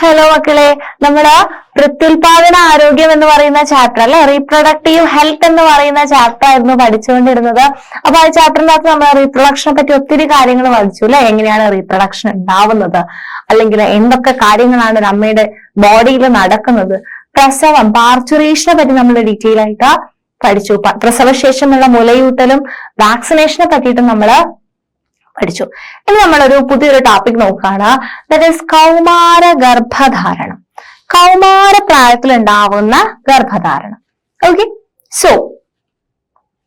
Hello മക്കളെ, നമ്മള് പ്രത്യുൽപാദന ആരോഗ്യം എന്ന് പറയുന്ന ചാപ്റ്റർ അല്ലെ, റീപ്രൊഡക്റ്റീവ് ഹെൽത്ത് എന്ന് പറയുന്ന ചാപ്റ്റർ ആയിരുന്നു പഠിച്ചുകൊണ്ടിരുന്നത്. അപ്പൊ ആ ചാപ്റ്ററിനകത്ത് നമ്മൾ റീപ്രൊഡക്ഷനെ പറ്റി ഒത്തിരി കാര്യങ്ങൾ പഠിച്ചു അല്ലെ. എങ്ങനെയാണ് റീപ്രൊഡക്ഷൻ ഉണ്ടാവുന്നത്, അല്ലെങ്കിൽ എന്തൊക്കെ കാര്യങ്ങളാണ് ഒരു അമ്മയുടെ ബോഡിയിൽ നടക്കുന്നത്, പ്രസവം പാർച്ചുറേഷനെ പറ്റി നമ്മൾ ഡീറ്റെയിൽ ആയിട്ട് പഠിച്ചു. പ്രസവശേഷമുള്ള മുലയൂട്ടലും വാക്സിനേഷനെ പറ്റിയിട്ടും നമ്മള് പഠിച്ചു. ഇനി നമ്മളൊരു പുതിയൊരു ടോപ്പിക് നോക്കുകയാണ്. ദാറ്റ് ഈസ് കൗമാര ഗർഭധാരണം. കൗമാര പ്രായത്തിൽ ഉണ്ടാവുന്ന ഗർഭധാരണം. ഓക്കെ, സോ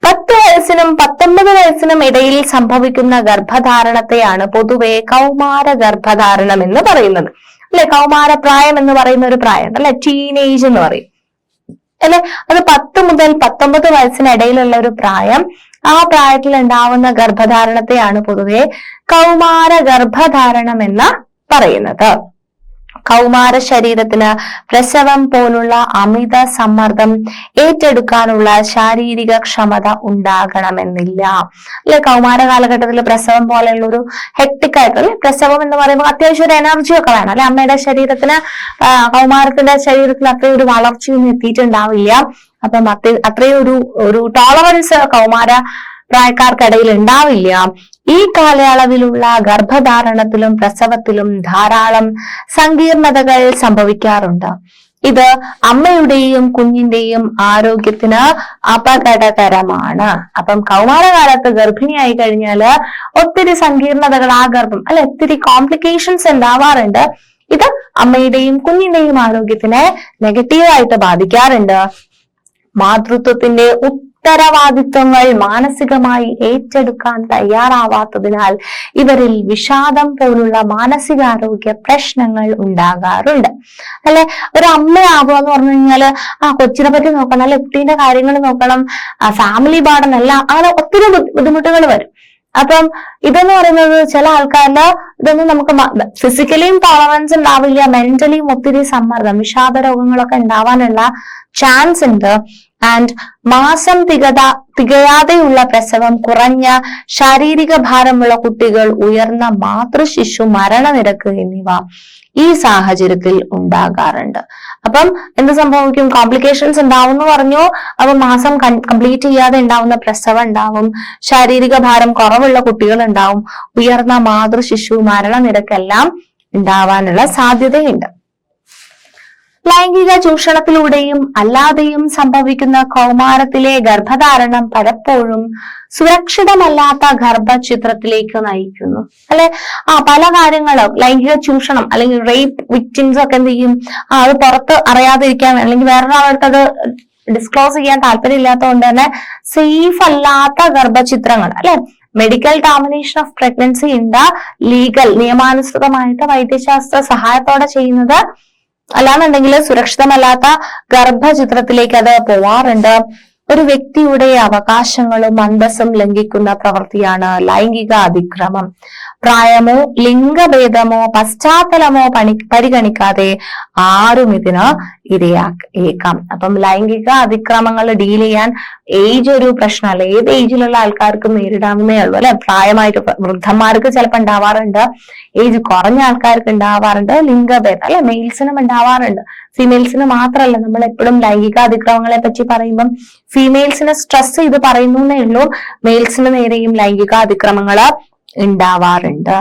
10 വയസ്സിനും 19 വയസ്സിനും ഇടയിൽ സംഭവിക്കുന്ന ഗർഭധാരണത്തെയാണ് പൊതുവെ കൗമാര ഗർഭധാരണം എന്ന് പറയുന്നത് അല്ലെ. കൗമാര പ്രായം എന്ന് പറയുന്ന ഒരു പ്രായം അല്ലെ, ടീനേജ് എന്ന് പറയും അല്ലെ. അത് 10 മുതൽ 19 വയസ്സിനിടയിലുള്ള ഒരു പ്രായം. ആ പ്രായത്തിൽ ഉണ്ടാവുന്ന ഗർഭധാരണത്തെയാണ് പൊതുവെ കൗമാര ഗർഭധാരണം എന്ന് പറയുന്നത്. കൗമാര ശരീരത്തിന് പ്രസവം പോലുള്ള അമിത സമ്മർദ്ദം ഏറ്റെടുക്കാനുള്ള ശാരീരിക ക്ഷമത ഉണ്ടാകണമെന്നില്ല അല്ലെ. കൗമാര കാലഘട്ടത്തിൽ പ്രസവം പോലെയുള്ള ഒരു ഹെക്ടിക് ആയിട്ടുള്ള പ്രസവം എന്ന് പറയുമ്പോൾ അത്യാവശ്യം ഒരു എനർജി ഒക്കെ വേണം അല്ലെ. അമ്മയുടെ ശരീരത്തിന് കൗമാരത്തിന്റെ ശരീരത്തിൽ അത്രയും ഒരു വളർച്ചയൊന്നും എത്തിയിട്ടുണ്ടാവില്ല. അപ്പം അത്രയും ഒരു ടോളറൻസ് കൗമാര പ്രായക്കാർക്കിടയിൽ ഉണ്ടാവില്ല. ഈ കാലയളവിലുള്ള ഗർഭധാരണത്തിലും പ്രസവത്തിലും ധാരാളം സങ്കീർണതകൾ സംഭവിക്കാറുണ്ട്. ഇത് അമ്മയുടെയും കുഞ്ഞിന്റെയും ആരോഗ്യത്തിന് അപകടകരമാണ്. അപ്പം കൗമാരകാലത്ത് ഗർഭിണിയായി കഴിഞ്ഞാല് ഒത്തിരി സങ്കീർണതകൾ ആ ഗർഭം അല്ലെ, ഒത്തിരി കോംപ്ലിക്കേഷൻസ് ഉണ്ടാവാറുണ്ട്. ഇത് അമ്മയുടെയും കുഞ്ഞിന്റെയും ആരോഗ്യത്തിനെ നെഗറ്റീവായിട്ട് ബാധിക്കാറുണ്ട്. മാതൃത്വത്തിന്റെ ഉത്തരവാദിത്വങ്ങൾ മാനസികമായി ഏറ്റെടുക്കാൻ തയ്യാറാവാത്തതിനാൽ ഇവരിൽ വിഷാദം പോലുള്ള മാനസികാരോഗ്യ പ്രശ്നങ്ങൾ ഉണ്ടാകാറുണ്ട് അല്ലെ. ഒരു അമ്മയാവുക എന്ന് പറഞ്ഞു കഴിഞ്ഞാല് കൊച്ചിനെ പറ്റി നോക്കണം അല്ലെ, കുട്ടീന്റെ കാര്യങ്ങൾ നോക്കണം, ഫാമിലി ബർഡൻ എല്ലാം, അങ്ങനെ ഒത്തിരി ബുദ്ധിമുട്ടുകൾ വരും. അപ്പം ഇതെന്ന് പറയുന്നത് ചില ആൾക്കാരില് ഇതൊന്നും നമുക്ക് ഫിസിക്കലിയും ടോളറൻസ് ഉണ്ടാവില്ല, മെന്റലിയും ഒത്തിരി സമ്മർദ്ദം, വിഷാദ രോഗങ്ങളൊക്കെ ഉണ്ടാവാനുള്ള ചാൻസ് ഉണ്ട്. ആൻഡ് മാസം തികയാതെയുള്ള പ്രസവം, കുറഞ്ഞ ശാരീരിക ഭാരമുള്ള കുട്ടികൾ, ഉയർന്ന മാതൃശിശു മരണനിരക്ക് എന്നിവ ഈ സാഹചര്യത്തിൽ ഉണ്ടാകാറുണ്ട്. അപ്പം എന്ത് സംഭവിക്കും? കോംപ്ലിക്കേഷൻസ് ഉണ്ടാവും എന്ന് പറഞ്ഞു. അപ്പൊ മാസം കംപ്ലീറ്റ് ചെയ്യാതെ ഉണ്ടാവുന്ന പ്രസവം ഉണ്ടാവും, ശാരീരിക ഭാരം കുറവുള്ള കുട്ടികൾ ഉണ്ടാവും, ഉയർന്ന മാതൃശിശു മരണനിരക്കെല്ലാം ഉണ്ടാവാനുള്ള സാധ്യതയുണ്ട്. ലൈംഗിക ചൂഷണത്തിലൂടെയും അല്ലാതെയും സംഭവിക്കുന്ന കൗമാരത്തിലെ ഗർഭധാരണം പലപ്പോഴും സുരക്ഷിതമല്ലാത്ത ഗർഭചിത്രത്തിലേക്ക് നയിക്കുന്നു അല്ലെ. പല കാര്യങ്ങളും ലൈംഗിക ചൂഷണം അല്ലെങ്കിൽ റേപ്പ് വിക്ടിംസ് ഒക്കെ എന്ത് ചെയ്യും, അത് പുറത്ത് അറിയാതിരിക്കാൻ അല്ലെങ്കിൽ വേറൊരാൾക്ക് അത് ഡിസ്ക്ലോസ് ചെയ്യാൻ താല്പര്യമില്ലാത്തതുകൊണ്ട് തന്നെ സേഫ് അല്ലാത്ത ഗർഭചിത്രങ്ങൾ അല്ലെ, മെഡിക്കൽ ടെർമിനേഷൻ ഓഫ് പ്രഗ്നൻസി ഉണ്ട്, ലീഗൽ നിയമാനുസൃതമായിട്ട് വൈദ്യശാസ്ത്ര സഹായത്തോടെ ചെയ്യുന്നത്, അല്ലാന്നുണ്ടെങ്കിൽ സുരക്ഷിതമല്ലാത്ത ഗർഭചിത്രത്തിലേക്ക് അത് പോവാറുണ്ട്. ഒരു വ്യക്തിയുടെ അവകാശങ്ങളും അന്തസ്സും ലംഘിക്കുന്ന പ്രവൃത്തിയാണ് ലൈംഗിക അതിക്രമം. പ്രായമോ ലിംഗഭേദമോ പശ്ചാത്തലമോ പരിഗണിക്കാതെ ആരും ഇതിന് ഇരയാക്കാം. അപ്പം ലൈംഗിക അതിക്രമങ്ങൾ ഡീൽ ചെയ്യാൻ ഏജ് ഒരു പ്രശ്നമല്ല, ഏത് ഏജിലുള്ള ആൾക്കാർക്കും നേരിടാവുന്നേ ഉള്ളൂ അല്ലെ. പ്രായമായിട്ട് വൃദ്ധന്മാർക്ക് ചിലപ്പോൾ ഉണ്ടാവാറുണ്ട്, ഏജ് കുറഞ്ഞ ആൾക്കാർക്ക് ഉണ്ടാവാറുണ്ട്, ലിംഗഭേദം അല്ലെ മെയിൽസിനും ഉണ്ടാവാറുണ്ട്, ഫീമെയിൽസിന് മാത്രമല്ല. നമ്മൾ എപ്പോഴും ലൈംഗിക അതിക്രമങ്ങളെ പറ്റി പറയുമ്പം ഫീമെയിൽസിന് സ്ട്രെസ് ചെയ്ത് പറയുന്നേ ഉള്ളൂ, മെയിൽസിന് നേരെയും ലൈംഗിക അതിക്രമങ്ങള് ഉണ്ടാവാറുണ്ട്.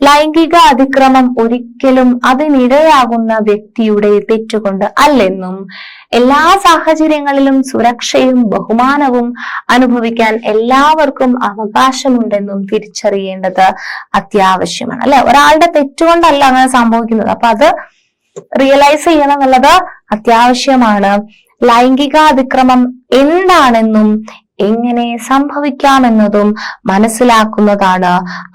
ലൈംഗിക അതിക്രമം ഒരിക്കലും അതിനിടയാകുന്ന വ്യക്തിയുടെ തെറ്റുകൊണ്ട് അല്ലെന്നും എല്ലാ സാഹചര്യങ്ങളിലും സുരക്ഷയും ബഹുമാനവും അനുഭവിക്കാൻ എല്ലാവർക്കും അവകാശമുണ്ടെന്നും തിരിച്ചറിയേണ്ടത് അത്യാവശ്യമാണ് അല്ലെ. ഒരാളുടെ തെറ്റുകൊണ്ടല്ല അങ്ങനെ സംഭവിക്കുന്നത്. അപ്പൊ അത് റിയലൈസ് ചെയ്യണം എന്നുള്ളത് അത്യാവശ്യമാണ്. ലൈംഗിക അതിക്രമം എന്താണെന്നും എങ്ങനെ സംഭവിക്കാമെന്നതും മനസ്സിലാക്കുന്നതാണ്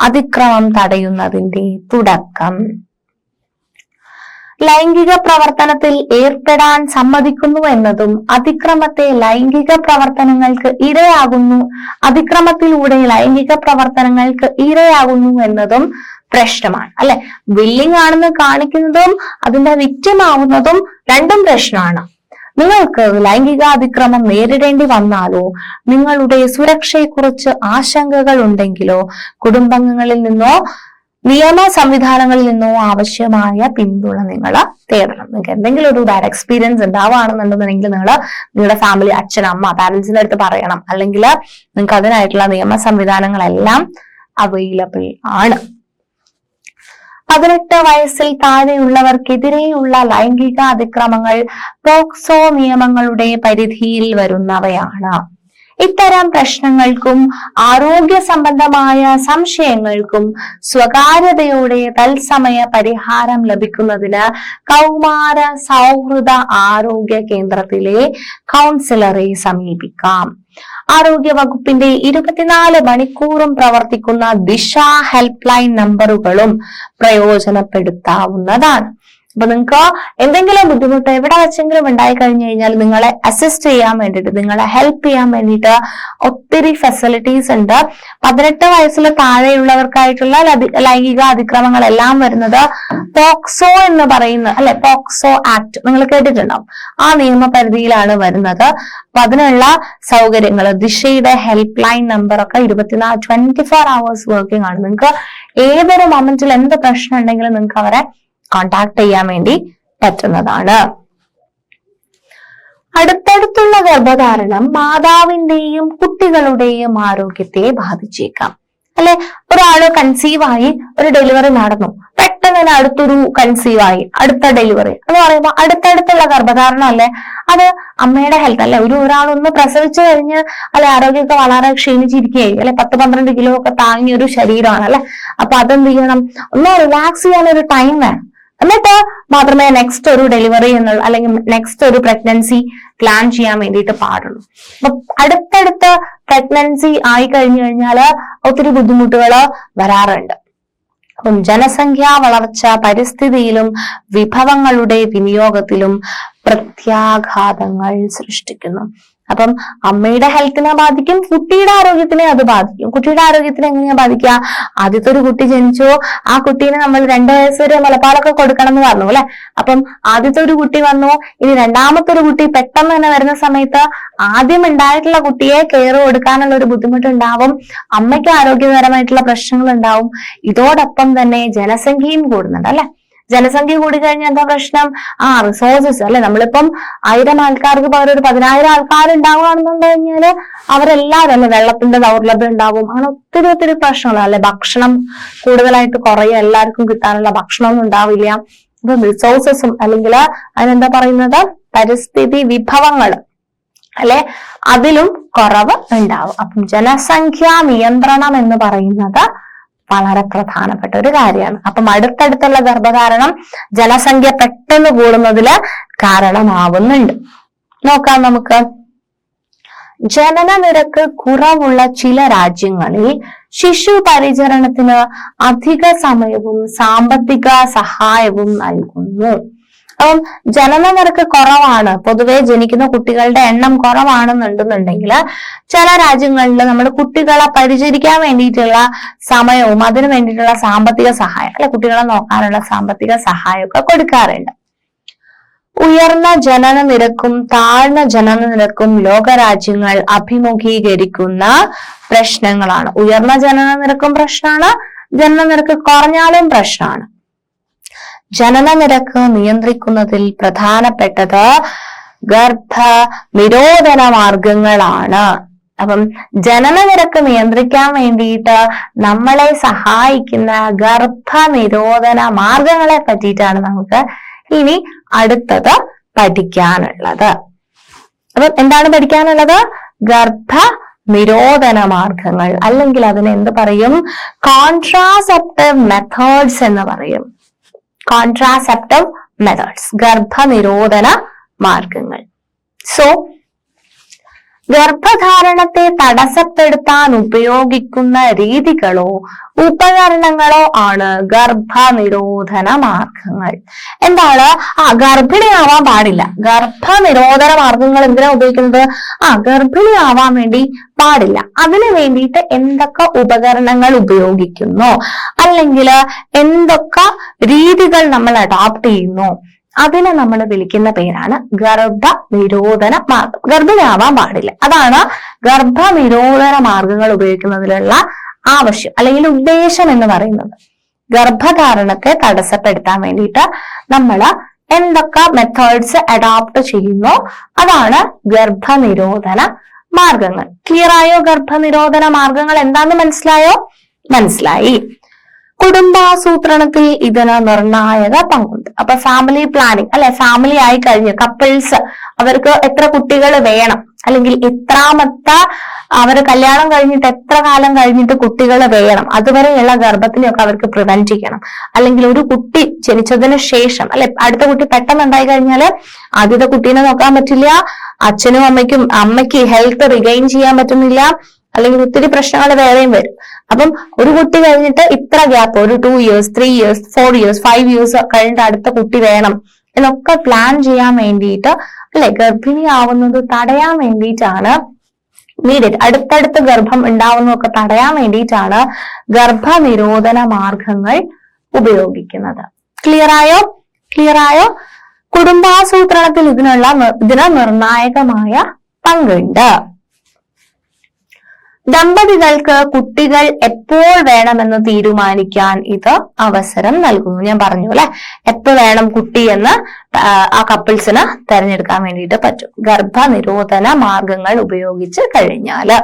അതിക്രമം തടയുന്നതിന്റെ തുടക്കം. ലൈംഗിക പ്രവർത്തനത്തിൽ ഏർപ്പെടാൻ സമ്മതിക്കുന്നു എന്നതും അതിക്രമത്തെ ലൈംഗിക പ്രവർത്തനങ്ങൾക്ക് അതിക്രമത്തിലൂടെ ലൈംഗിക പ്രവർത്തനങ്ങൾക്ക് ഇരയാകുന്നു എന്നതും പ്രശ്നമാണ് അല്ലെ. വില്ലിങ് ആണെന്ന് കാണിക്കുന്നതും അതിന്റെ വിക്ടിം ആവുന്നതും രണ്ടും പ്രശ്നമാണ്. നിങ്ങൾക്ക് ലൈംഗിക അതിക്രമം നേരിടേണ്ടി വന്നാലോ, നിങ്ങളുടെ സുരക്ഷയെക്കുറിച്ച് ആശങ്കകൾ ഉണ്ടെങ്കിലോ, കുടുംബാംഗങ്ങളിൽ നിന്നോ നിയമ സംവിധാനങ്ങളിൽ നിന്നോ ആവശ്യമായ പിന്തുണ നിങ്ങൾ തേടണം. നിങ്ങൾക്ക് എന്തെങ്കിലും ഒരു ബാഡ് എക്സ്പീരിയൻസ് ഉണ്ടാവുകയാണെന്നുണ്ടെന്നുണ്ടെങ്കിൽ നിങ്ങൾ നിങ്ങളുടെ ഫാമിലി, അച്ഛൻ, അമ്മ, പാരന്റ്സിന്റെ അടുത്ത് പറയണം. അല്ലെങ്കിൽ നിങ്ങൾക്ക് അതിനായിട്ടുള്ള നിയമ സംവിധാനങ്ങളെല്ലാം അവൈലബിൾ ആണ്. 18 വയസ്സിൽ താഴെയുള്ളവർക്കെതിരെയുള്ള ലൈംഗിക അതിക്രമങ്ങൾ പോക്സോ നിയമങ്ങളുടെ പരിധിയിൽ വരുന്നവയാണ്. ഇത്തരം പ്രശ്നങ്ങൾക്കും ആരോഗ്യ സംബന്ധമായ സംശയങ്ങൾക്കും സ്വകാര്യതയോടെ തത്സമയ പരിഹാരം ലഭിക്കുന്നതിന് കൗമാര സൗഹൃദ ആരോഗ്യ കേന്ദ്രത്തിലെ കൗൺസിലറെ സമീപിക്കാം. ആരോഗ്യ വകുപ്പിന്റെ 24 മണിക്കൂറും പ്രവർത്തിക്കുന്ന ദിശ ഹെൽപ്പ് ലൈൻ നമ്പറുകളും പ്രയോജനപ്പെടുത്താവുന്നതാണ്. അപ്പൊ നിങ്ങൾക്ക് എന്തെങ്കിലും ബുദ്ധിമുട്ട് എവിടെ വെച്ചെങ്കിലും ഉണ്ടായി കഴിഞ്ഞു കഴിഞ്ഞാൽ നിങ്ങളെ അസിസ്റ്റ് ചെയ്യാൻ വേണ്ടിയിട്ട്, നിങ്ങളെ ഹെൽപ്പ് ചെയ്യാൻ വേണ്ടിയിട്ട് ഒത്തിരി ഫെസിലിറ്റീസ് ഉണ്ട്. 18 വയസ്സിൽ താഴെയുള്ളവർക്കായിട്ടുള്ള ലൈംഗിക അതിക്രമങ്ങളെല്ലാം വരുന്നത് പോക്സോ എന്ന് പറയുന്ന അല്ലെ, പോക്സോ ആക്ട് നിങ്ങൾ കേട്ടിട്ടുണ്ടാവും. ആ നിയമപരിധിയിലാണ് വരുന്നത്. അപ്പൊ അതിനുള്ള സൗകര്യങ്ങൾ, ദിശയുടെ ഹെൽപ്പ് ലൈൻ നമ്പർ ഒക്കെ 24 hours വർക്കിംഗ് ആണ്. നിങ്ങൾക്ക് ഏതൊരു മൊമെന്റിൽ എന്ത് പ്രശ്നം ഉണ്ടെങ്കിലും നിങ്ങൾക്ക് അവരെ കോണ്ടാക്ട് ചെയ്യാൻ വേണ്ടി പറ്റുന്നതാണ്. അടുത്തടുത്തുള്ള ഗർഭധാരണം മാതാവിന്റെയും കുട്ടികളുടെയും ആരോഗ്യത്തെ ബാധിച്ചേക്കാം. അല്ലെ, ഒരാള് കൺസീവായി ഒരു ഡെലിവറി നടന്നു, പെട്ടെന്ന് തന്നെ അടുത്തൊരു കൺസീവായി അടുത്ത ഡെലിവറി എന്ന് പറയുമ്പോൾ അടുത്തടുത്തുള്ള ഗർഭധാരണം അല്ലെ, അത് അമ്മയുടെ ഹെൽത്ത് അല്ലെ, ഒരാളൊന്ന് പ്രസവിച്ചു കഴിഞ്ഞ് അല്ലെ ആരോഗ്യമൊക്കെ വളരെ ക്ഷീണിച്ചിരിക്കുകയായി അല്ലെ, 10-12 കിലോ ഒക്കെ താങ്ങിയൊരു ശരീരമാണ് അല്ലെ. അപ്പൊ അതെന്ത് ചെയ്യണം, ഒന്ന് റിലാക്സ് ചെയ്യാൻ ഒരു ടൈം വേണം. എന്നിട്ട് മാത്രമേ നെക്സ്റ്റ് ഒരു ഡെലിവറി എന്നുള്ള അല്ലെങ്കിൽ നെക്സ്റ്റ് ഒരു പ്രഗ്നൻസി പ്ലാൻ ചെയ്യാൻ വേണ്ടിയിട്ട് പാടുള്ളൂ. അപ്പൊ അടുത്തടുത്ത് പ്രഗ്നൻസി ആയി കഴിഞ്ഞു കഴിഞ്ഞാൽ ഒത്തിരി ബുദ്ധിമുട്ടുകൾ വരാറുണ്ട്. അപ്പം ജനസംഖ്യാ വളർച്ച പരിസ്ഥിതിയിലും വിഭവങ്ങളുടെ വിനിയോഗത്തിലും പ്രത്യാഘാതങ്ങൾ സൃഷ്ടിക്കുന്നു. അപ്പം അമ്മയുടെ ഹെൽത്തിനെ ബാധിക്കും, കുട്ടിയുടെ ആരോഗ്യത്തിനെ അത് ബാധിക്കും. കുട്ടിയുടെ ആരോഗ്യത്തിനെ എങ്ങനെയാ ബാധിക്കുക? ആദ്യത്തെ ഒരു കുട്ടി ജനിച്ചു, ആ കുട്ടീനെ നമ്മൾ 2 വയസ്സ് വരെ മുലപ്പാലൊക്കെ കൊടുക്കണം എന്ന് പറഞ്ഞു അല്ലെ. അപ്പം ആദ്യത്തെ ഒരു കുട്ടി വന്നു, ഇനി രണ്ടാമത്തെ ഒരു കുട്ടി പെട്ടെന്ന് തന്നെ വരുന്ന സമയത്ത് ആദ്യം ഉണ്ടായിട്ടുള്ള കുട്ടിയെ കെയർ കൊടുക്കാനുള്ള ഒരു ബുദ്ധിമുട്ടുണ്ടാവും, അമ്മയ്ക്ക് ആരോഗ്യപരമായിട്ടുള്ള പ്രശ്നങ്ങൾ ഉണ്ടാവും. ഇതോടൊപ്പം തന്നെ ജനസംഖ്യയും കൂടുന്നുണ്ട് അല്ലെ. ജനസംഖ്യ കൂടിക്കഴിഞ്ഞാൽ എന്താ പ്രശ്നം? റിസോഴ്സസ് അല്ലെ. നമ്മളിപ്പം 1000 ആൾക്കാർക്ക് പകരം ഒരു 10,000 ആൾക്കാർ ഉണ്ടാവുകയാണെന്നുണ്ട് കഴിഞ്ഞാല് അവരെല്ലാവരും അല്ലെ, വെള്ളത്തിന്റെ ദൗർലഭ്യം ഉണ്ടാവും. അങ്ങനെ ഒത്തിരി പ്രശ്നങ്ങൾ അല്ലെ. ഭക്ഷണം കൂടുതലായിട്ട് കുറയും, എല്ലാവർക്കും കിട്ടാനുള്ള ഭക്ഷണമൊന്നും ഉണ്ടാവില്ല. അപ്പൊ റിസോഴ്സസും അല്ലെങ്കിൽ അതിനെന്താ പറയുന്നത്, പരിസ്ഥിതി വിഭവങ്ങൾ അല്ലെ, അതിലും കുറവ് ഉണ്ടാവും. അപ്പം ജനസംഖ്യാ നിയന്ത്രണം എന്ന് പറയുന്നത് വളരെ പ്രധാനപ്പെട്ട ഒരു കാര്യമാണ്. അപ്പം അടുത്തടുത്തുള്ള ഗർഭധാരണം ജനസംഖ്യ പെട്ടെന്ന് കൂടുന്നതില് കാരണമാവുന്നുണ്ട്. നോക്കാം നമുക്ക്. ജനന നിരക്ക് കുറവുള്ള ചില രാജ്യങ്ങളിൽ ശിശു പരിചരണത്തിന് അധിക സമയവും സാമ്പത്തിക സഹായവും നൽകുന്നു. അപ്പം ജനന നിരക്ക് കുറവാണ്, പൊതുവെ ജനിക്കുന്ന കുട്ടികളുടെ എണ്ണം കുറവാണെന്നുണ്ടെന്നുണ്ടെങ്കിൽ ചില രാജ്യങ്ങളിൽ നമ്മൾ കുട്ടികളെ പരിചരിക്കാൻ വേണ്ടിയിട്ടുള്ള സമയവും അതിനു വേണ്ടിയിട്ടുള്ള സാമ്പത്തിക സഹായം അല്ലെ, കുട്ടികളെ നോക്കാനുള്ള സാമ്പത്തിക സഹായമൊക്കെ കൊടുക്കാറുണ്ട്. ഉയർന്ന ജനന നിരക്കും താഴ്ന്ന ജനന നിരക്കും ലോകരാജ്യങ്ങൾ അഭിമുഖീകരിക്കുന്ന പ്രശ്നങ്ങളാണ്. ഉയർന്ന ജനന നിരക്കും പ്രശ്നമാണ്, ജനന നിരക്ക് കുറഞ്ഞാലും പ്രശ്നമാണ്. ജനന നിരക്ക് നിയന്ത്രിക്കുന്നതിൽ പ്രധാനപ്പെട്ടത് ഗർഭ നിരോധന മാർഗങ്ങളാണ്. അപ്പം ജനന നിരക്ക് നിയന്ത്രിക്കാൻ വേണ്ടിയിട്ട് നമ്മളെ സഹായിക്കുന്ന ഗർഭ നിരോധന മാർഗങ്ങളെ പറ്റിയിട്ടാണ് നമുക്ക് ഇനി അടുത്തത് പഠിക്കാനുള്ളത്. അപ്പം എന്താണ് പഠിക്കാനുള്ളത്? ഗർഭ നിരോധന മാർഗങ്ങൾ, അല്ലെങ്കിൽ അതിനെ എന്ത് പറയും? കോൺട്രാസെപ്റ്റീവ് മെത്തേഡ്സ് എന്ന് പറയും. കോൺട്രാസെപ്റ്റീവ് മെത്തേഡ്സ്, ഗർഭനിരോധന മാർഗങ്ങൾ. സോ ഗർഭധാരണത്തെ തടസ്സപ്പെടുത്താൻ ഉപയോഗിക്കുന്ന രീതികളോ ഉപകരണങ്ങളോ ആണ് ഗർഭനിരോധന മാർഗങ്ങൾ. എന്താണ്? ഗർഭിണിയാവാൻ പാടില്ല. ഗർഭനിരോധന മാർഗങ്ങൾ എന്തിനാ ഉപയോഗിക്കുന്നത്? ഗർഭിണിയാവാൻ വേണ്ടി പാടില്ല. അതിനു വേണ്ടിയിട്ട് എന്തൊക്കെ ഉപകരണങ്ങൾ ഉപയോഗിക്കുന്നു, അല്ലെങ്കിൽ എന്തൊക്കെ രീതികൾ നമ്മൾ അഡോപ്റ്റ് ചെയ്യുന്നു, അതിനെ നമ്മൾ വിളിക്കുന്ന പേരാണ് ഗർഭ നിരോധന മാർഗം. ഗർഭിണിയാവാൻ പാടില്ല, അതാണ് ഗർഭനിരോധന മാർഗങ്ങൾ ഉപയോഗിക്കുന്നതിലുള്ള ആവശ്യം അല്ലെങ്കിൽ ഉദ്ദേശം എന്ന് പറയുന്നത്. ഗർഭധാരണത്തെ തടസ്സപ്പെടുത്താൻ വേണ്ടിയിട്ട് നമ്മൾ എന്തൊക്കെ മെത്തേഡ്സ് അഡോപ്റ്റ് ചെയ്യുന്നു അതാണ് ഗർഭനിരോധന മാർഗങ്ങൾ. ക്ലിയർ ആയോ? ഗർഭനിരോധന മാർഗങ്ങൾ എന്താന്ന് മനസ്സിലായോ? മനസ്സിലായി. കുടുംബാസൂത്രണത്തിൽ ഇതിന് നിർണായക പങ്കുണ്ട്. അപ്പൊ ഫാമിലി പ്ലാനിങ് അല്ലെ, ഫാമിലി ആയി കഴിഞ്ഞ് കപ്പിൾസ് അവർക്ക് എത്ര കുട്ടികൾ വേണം, അല്ലെങ്കിൽ എത്രാമത്തെ അവർ കല്യാണം കഴിഞ്ഞിട്ട് എത്ര കാലം കഴിഞ്ഞിട്ട് കുട്ടികൾ വേണം, അതുവരെയുള്ള ഗർഭത്തിനെയൊക്കെ അവർക്ക് പ്രിവെന്റ് ചെയ്യണം. അല്ലെങ്കിൽ ഒരു കുട്ടി ജനിച്ചതിന് ശേഷം അല്ലെ, അടുത്ത കുട്ടി പെട്ടെന്ന് ഉണ്ടായി കഴിഞ്ഞാല് ആദ്യത്തെ കുട്ടീനെ നോക്കാൻ പറ്റില്ല, അച്ഛനും അമ്മയ്ക്ക് ഹെൽത്ത് റിഗെയിൻ ചെയ്യാൻ പറ്റുന്നില്ല, അല്ലെങ്കിൽ ഒത്തിരി പ്രശ്നങ്ങൾ വേറെയും വരും. അപ്പം ഒരു കുട്ടി കഴിഞ്ഞിട്ട് ഇത്ര ഗ്യാപ്പ്, ഒരു 2 years 3 years 4 years 5 years കഴിഞ്ഞിട്ട് അടുത്ത കുട്ടി വേണം എന്നൊക്കെ പ്ലാൻ ചെയ്യാൻ വേണ്ടിയിട്ട് അല്ലെ, ഗർഭിണി ആവുന്നത് തടയാൻ വേണ്ടിയിട്ടാണ് നീഡഡ്, അടുത്തടുത്ത് ഗർഭം ഉണ്ടാവുന്നതൊക്കെ തടയാൻ വേണ്ടിയിട്ടാണ് ഗർഭനിരോധന മാർഗങ്ങൾ ഉപയോഗിക്കുന്നത്. ക്ലിയർ ആയോ? ക്ലിയർ ആയോ? കുടുംബാസൂത്രണത്തിൽ ഇതിന് നിർണായകമായ പങ്കുണ്ട്. ദമ്പതികൾക്ക് കുട്ടികൾ എപ്പോൾ വേണമെന്ന് തീരുമാനിക്കാൻ ഇത് അവസരം നൽകുന്നു. ഞാൻ പറഞ്ഞു അല്ലെ, എപ്പോ വേണം കുട്ടി എന്ന് ആ കപ്പിൾസിന് തെരഞ്ഞെടുക്കാൻ വേണ്ടിയിട്ട് പറ്റും ഗർഭനിരോധന മാർഗങ്ങൾ ഉപയോഗിച്ച് കഴിഞ്ഞാല്.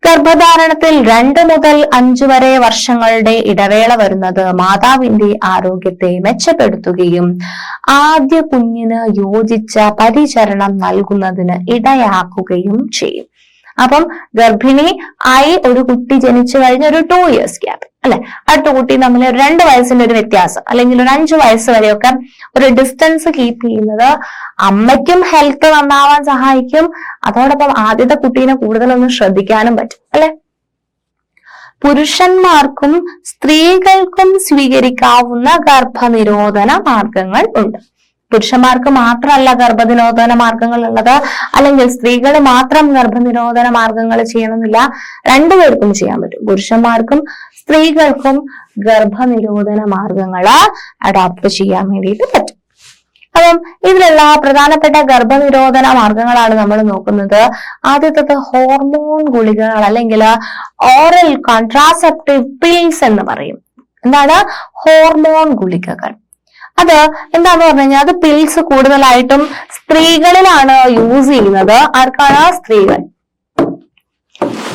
ഗർഭധാരണത്തിൽ 2 മുതൽ 5 വരെ വർഷങ്ങളുടെ ഇടവേള വരുന്നത് മാതാവിന്റെ ആരോഗ്യത്തെ മെച്ചപ്പെടുത്തുകയും ആദ്യ കുഞ്ഞിന് യോജിച്ച പരിചരണം നൽകുന്നതിന് ഇടയാക്കുകയും ചെയ്യും. അപ്പം ഗർഭിണി ആയി ഒരു കുട്ടി ജനിച്ചു കഴിഞ്ഞ ഒരു 2 years ഗ്യാപ്പ് അല്ലെ, അടുത്ത കുട്ടി തമ്മിൽ 2 വയസ്സിന്റെ ഒരു വ്യത്യാസം, അല്ലെങ്കിൽ ഒരു 5 വയസ്സ് വരെയൊക്കെ ഒരു ഡിസ്റ്റൻസ് കീപ്പ് ചെയ്യുന്നത് അമ്മയ്ക്കും ഹെൽത്ത് നന്നാവാൻ സഹായിക്കും. അതോടൊപ്പം ആദ്യത്തെ കുട്ടീനെ കൂടുതലൊന്ന് ശ്രദ്ധിക്കാനും പറ്റും അല്ലെ. പുരുഷന്മാർക്കും സ്ത്രീകൾക്കും സ്വീകരിക്കാവുന്ന ഗർഭനിരോധന മാർഗങ്ങൾ ഉണ്ട്. പുരുഷന്മാർക്ക് മാത്രമല്ല ഗർഭനിരോധന മാർഗങ്ങൾ ഉള്ളത്, അല്ലെങ്കിൽ സ്ത്രീകൾ മാത്രം ഗർഭനിരോധന മാർഗങ്ങൾ ചെയ്യണമെന്നില്ല, രണ്ടുപേർക്കും ചെയ്യാൻ പറ്റും. പുരുഷന്മാർക്കും സ്ത്രീകൾക്കും ഗർഭനിരോധന മാർഗങ്ങൾ അഡോപ്റ്റ് ചെയ്യാൻ വേണ്ടിയിട്ട് പറ്റും. അപ്പം ഇതിലുള്ള പ്രധാനപ്പെട്ട ഗർഭനിരോധന മാർഗങ്ങളാണ് നമ്മൾ നോക്കുന്നത്. ആദ്യത്തത് ഹോർമോൺ ഗുളികകൾ, അല്ലെങ്കിൽ ഓറൽ കോൺട്രാസെപ്റ്റീവ് പിൽസ് എന്ന് പറയും. എന്താണ് ഹോർമോൺ ഗുളികകൾ? അത് എന്താന്ന് പറഞ്ഞു കഴിഞ്ഞാൽ അത് പിൽസ് കൂടുതലായിട്ടും സ്ത്രീകളിലാണ് യൂസ് ചെയ്യുന്നത്. ആർക്കാണ്? സ്ത്രീകൾ.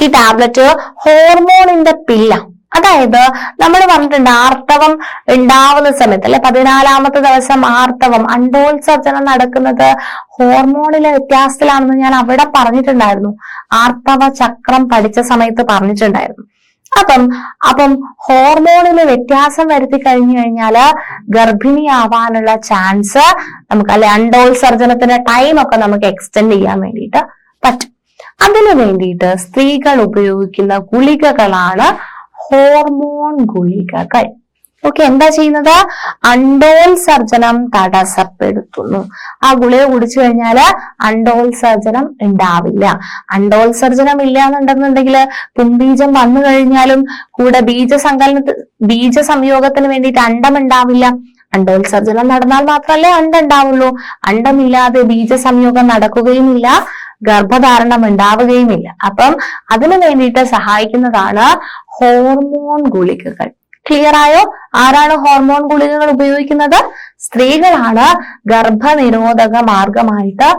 ഈ ടാബ്ലറ്റ് ഹോർമോണിന്റെ പില്ല, അതായത് നമ്മൾ പറഞ്ഞിട്ടുണ്ട് ആർത്തവം ഉണ്ടാവുന്ന സമയത്ത് അല്ലെ, 14ാമത്തെ ദിവസം ആർത്തവം അണ്ടോത്സർജനം നടക്കുന്നത് ഹോർമോണിലെ വ്യത്യാസത്തിലാണെന്ന് ഞാൻ അവിടെ പറഞ്ഞിട്ടുണ്ടായിരുന്നു. ആർത്തവ ചക്രം പഠിച്ച സമയത്ത് പറഞ്ഞിട്ടുണ്ടായിരുന്നു. അപ്പം ഹോർമോണില് വ്യത്യാസം വരുത്തി കഴിഞ്ഞു കഴിഞ്ഞാല് ഗർഭിണിയാവാനുള്ള ചാൻസ് നമുക്ക് അല്ലെ, അണ്ടോത്സർജനത്തിന്റെ ടൈം ഒക്കെ നമുക്ക് എക്സ്റ്റെൻഡ് ചെയ്യാൻ വേണ്ടിയിട്ട് പറ്റും. അതിനു വേണ്ടിയിട്ട് സ്ത്രീകൾ ഉപയോഗിക്കുന്ന ഗുളികകളാണ് ഹോർമോൺ ഗുളികകൾ. ഓക്കെ, എന്താ ചെയ്യുന്നത്? അണ്ടോത്സർജനം തടസ്സപ്പെടുത്തുന്നു. ആ ഗുളിക കുടിച്ചു കഴിഞ്ഞാല് അണ്ടോത്സർജനം ഉണ്ടാവില്ല. അണ്ടോത്സർജനം ഇല്ല എന്നുണ്ടെന്നുണ്ടെങ്കിൽ പുംബീജം വന്നു കഴിഞ്ഞാലും കൂടെ ബീജസംയോഗത്തിന് വേണ്ടിയിട്ട് അണ്ടം ഉണ്ടാവില്ല. അണ്ടോത്സർജനം നടന്നാൽ മാത്രമല്ലേ അണ്ടം ഉണ്ടാവുള്ളൂ. അണ്ടമില്ലാതെ ബീജസംയോഗം നടക്കുകയുമില്ല, ഗർഭധാരണം ഉണ്ടാവുകയുമില്ല. അപ്പം അതിനു വേണ്ടിയിട്ട് സഹായിക്കുന്നതാണ് ഹോർമോൺ ഗുളികകൾ. ക്ലിയർ ആയോ? ആരാണ് ഹോർമോൺ ഗുളികകൾ ഉപയോഗിക്കുന്നത്? സ്ത്രീകളാണ് ഗർഭനിരോധക മാർഗമായിട്ട്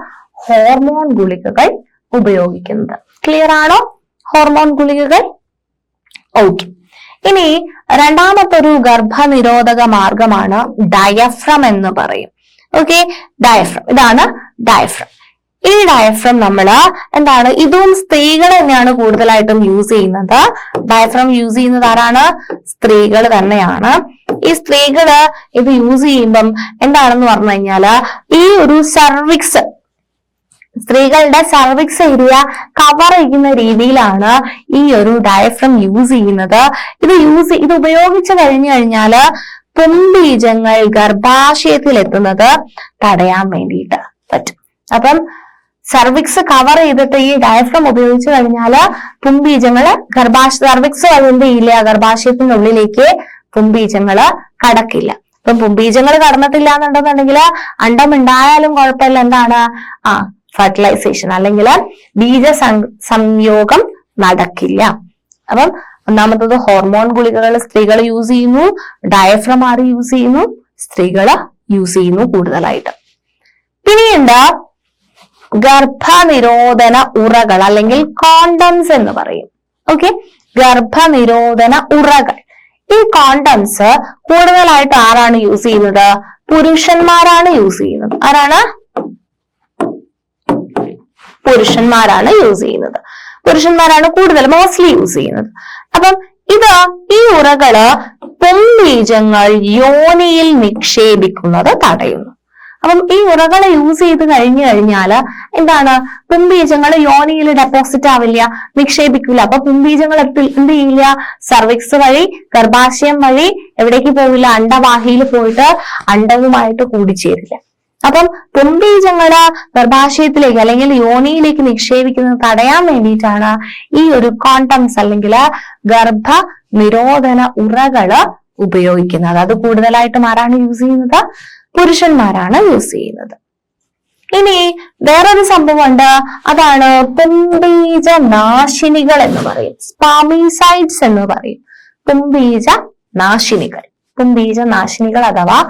ഹോർമോൺ ഗുളികകൾ ഉപയോഗിക്കുന്നത്. ക്ലിയർ ആണോ? ഹോർമോൺ ഗുളികകൾ. ഓക്കെ, ഇനി രണ്ടാമത്തൊരു ഗർഭനിരോധക മാർഗമാണ് ഡയഫ്രം എന്ന് പറയും. ഓക്കെ, ഡയഫ്രം, ഇതാണ് ഡയഫ്രം. ഈ ഡയഫ്രം നമ്മള് എന്താണ്, ഇതും സ്ത്രീകൾ തന്നെയാണ് കൂടുതലായിട്ടും യൂസ് ചെയ്യുന്നത്. ഡയഫ്രം യൂസ് ചെയ്യുന്നത് ആരാണ്? സ്ത്രീകൾ തന്നെയാണ്. ഈ സ്ത്രീകള് ഇത് യൂസ് ചെയ്യുമ്പം എന്താണെന്ന് പറഞ്ഞു കഴിഞ്ഞാല് ഈ ഒരു സർവിക്സ്, സ്ത്രീകളുടെ സർവിക്സ് ഏരിയ കവർ ചെയ്യുന്ന രീതിയിലാണ് ഈ ഒരു ഡയഫ്രം യൂസ് ചെയ്യുന്നത്. ഇത് ഉപയോഗിച്ച് കഴിഞ്ഞു കഴിഞ്ഞാല് പുംബീജങ്ങൾ ഗർഭാശയത്തിൽ എത്തുന്നത് തടയാൻ വേണ്ടിയിട്ട് പറ്റും. അപ്പം സർവിക്സ് കവർ ചെയ്തിട്ട് ഈ ഡയഫ്രം ഉപയോഗിച്ച് കഴിഞ്ഞാല് പുംബീജങ്ങള് സർവിക്സ് അതിന്റെ ഇല്ല, ഗർഭാശയത്തിന്റെ ഉള്ളിലേക്ക് പുംബീജങ്ങള് കടക്കില്ല. ഇപ്പം പുംബീജങ്ങൾ കടന്നിട്ടില്ല എന്നുണ്ടെന്നുണ്ടെങ്കിൽ അണ്ടം ഉണ്ടായാലും കുഴപ്പമില്ല. എന്താണ്? ഫെർട്ടിലൈസേഷൻ അല്ലെങ്കിൽ സംയോഗം നടക്കില്ല. അപ്പം ഒന്നാമത്തത് ഹോർമോൺ ഗുളികകൾ സ്ത്രീകൾ യൂസ് ചെയ്യുന്നു, ഡയഫ്രം ആര് യൂസ് ചെയ്യുന്നു, സ്ത്രീകൾ യൂസ് ചെയ്യുന്നു കൂടുതലായിട്ട്. പിന്നെയുണ്ട് ഗർഭനിരോധന ഉറകൾ അല്ലെങ്കിൽ കോണ്ടംസ് എന്ന് പറയും. ഓക്കെ, ഗർഭനിരോധന ഉറകൾ. ഈ കോണ്ടംസ് കൂടുതലായിട്ട് ആരാണ് യൂസ് ചെയ്യുന്നത്? പുരുഷന്മാരാണ് യൂസ് ചെയ്യുന്നത്. ആരാണ്? പുരുഷന്മാരാണ് യൂസ് ചെയ്യുന്നത്. പുരുഷന്മാരാണ് കൂടുതൽ മോസ്റ്റ്ലി യൂസ് ചെയ്യുന്നത്. അപ്പം ഈ ഉറകള് പുംബീജങ്ങൾ യോനിയിൽ നിക്ഷേപിക്കുന്നത് തടയുന്നു. അപ്പം ഈ ഉറകളെ യൂസ് ചെയ്ത് കഴിഞ്ഞു കഴിഞ്ഞാല് എന്താണ്? പുംബീജങ്ങൾ യോനിയിൽ ഡെപ്പോസിറ്റ് ആവില്ല, നിക്ഷേപിക്കില്ല. അപ്പൊ പുംബീജങ്ങൾ എന്ത് ചെയ്യില്ല? സർവിക്സ് വഴി, ഗർഭാശയം വഴി എവിടേക്ക് പോവില്ല? അണ്ടവാഹിയിൽ പോയിട്ട് അണ്ടവുമായിട്ട് കൂടിച്ചേരില്ല. അപ്പം പുംബീജങ്ങള് ഗർഭാശയത്തിലേക്ക് അല്ലെങ്കിൽ യോനിയിലേക്ക് നിക്ഷേപിക്കുന്നത് തടയാൻ വേണ്ടിയിട്ടാണ് ഈ ഒരു കോണ്ടംസ് അല്ലെങ്കിൽ ഗർഭ നിരോധന ഉറകള് ഉപയോഗിക്കുന്നത്. അത് കൂടുതലായിട്ടും ആരാണ് യൂസ് ചെയ്യുന്നത്? പുരുഷന്മാരാണ് യൂസ് ചെയ്യുന്നത്. ഇനി വേറൊരു സംഭവമുണ്ട്, അതാണ് പുംബീജ നാശിനികൾ എന്ന് പറയും, സ്പാമിസൈഡ്സ് എന്ന് പറയും. പുംബീജ നാശിനികൾ അഥവാ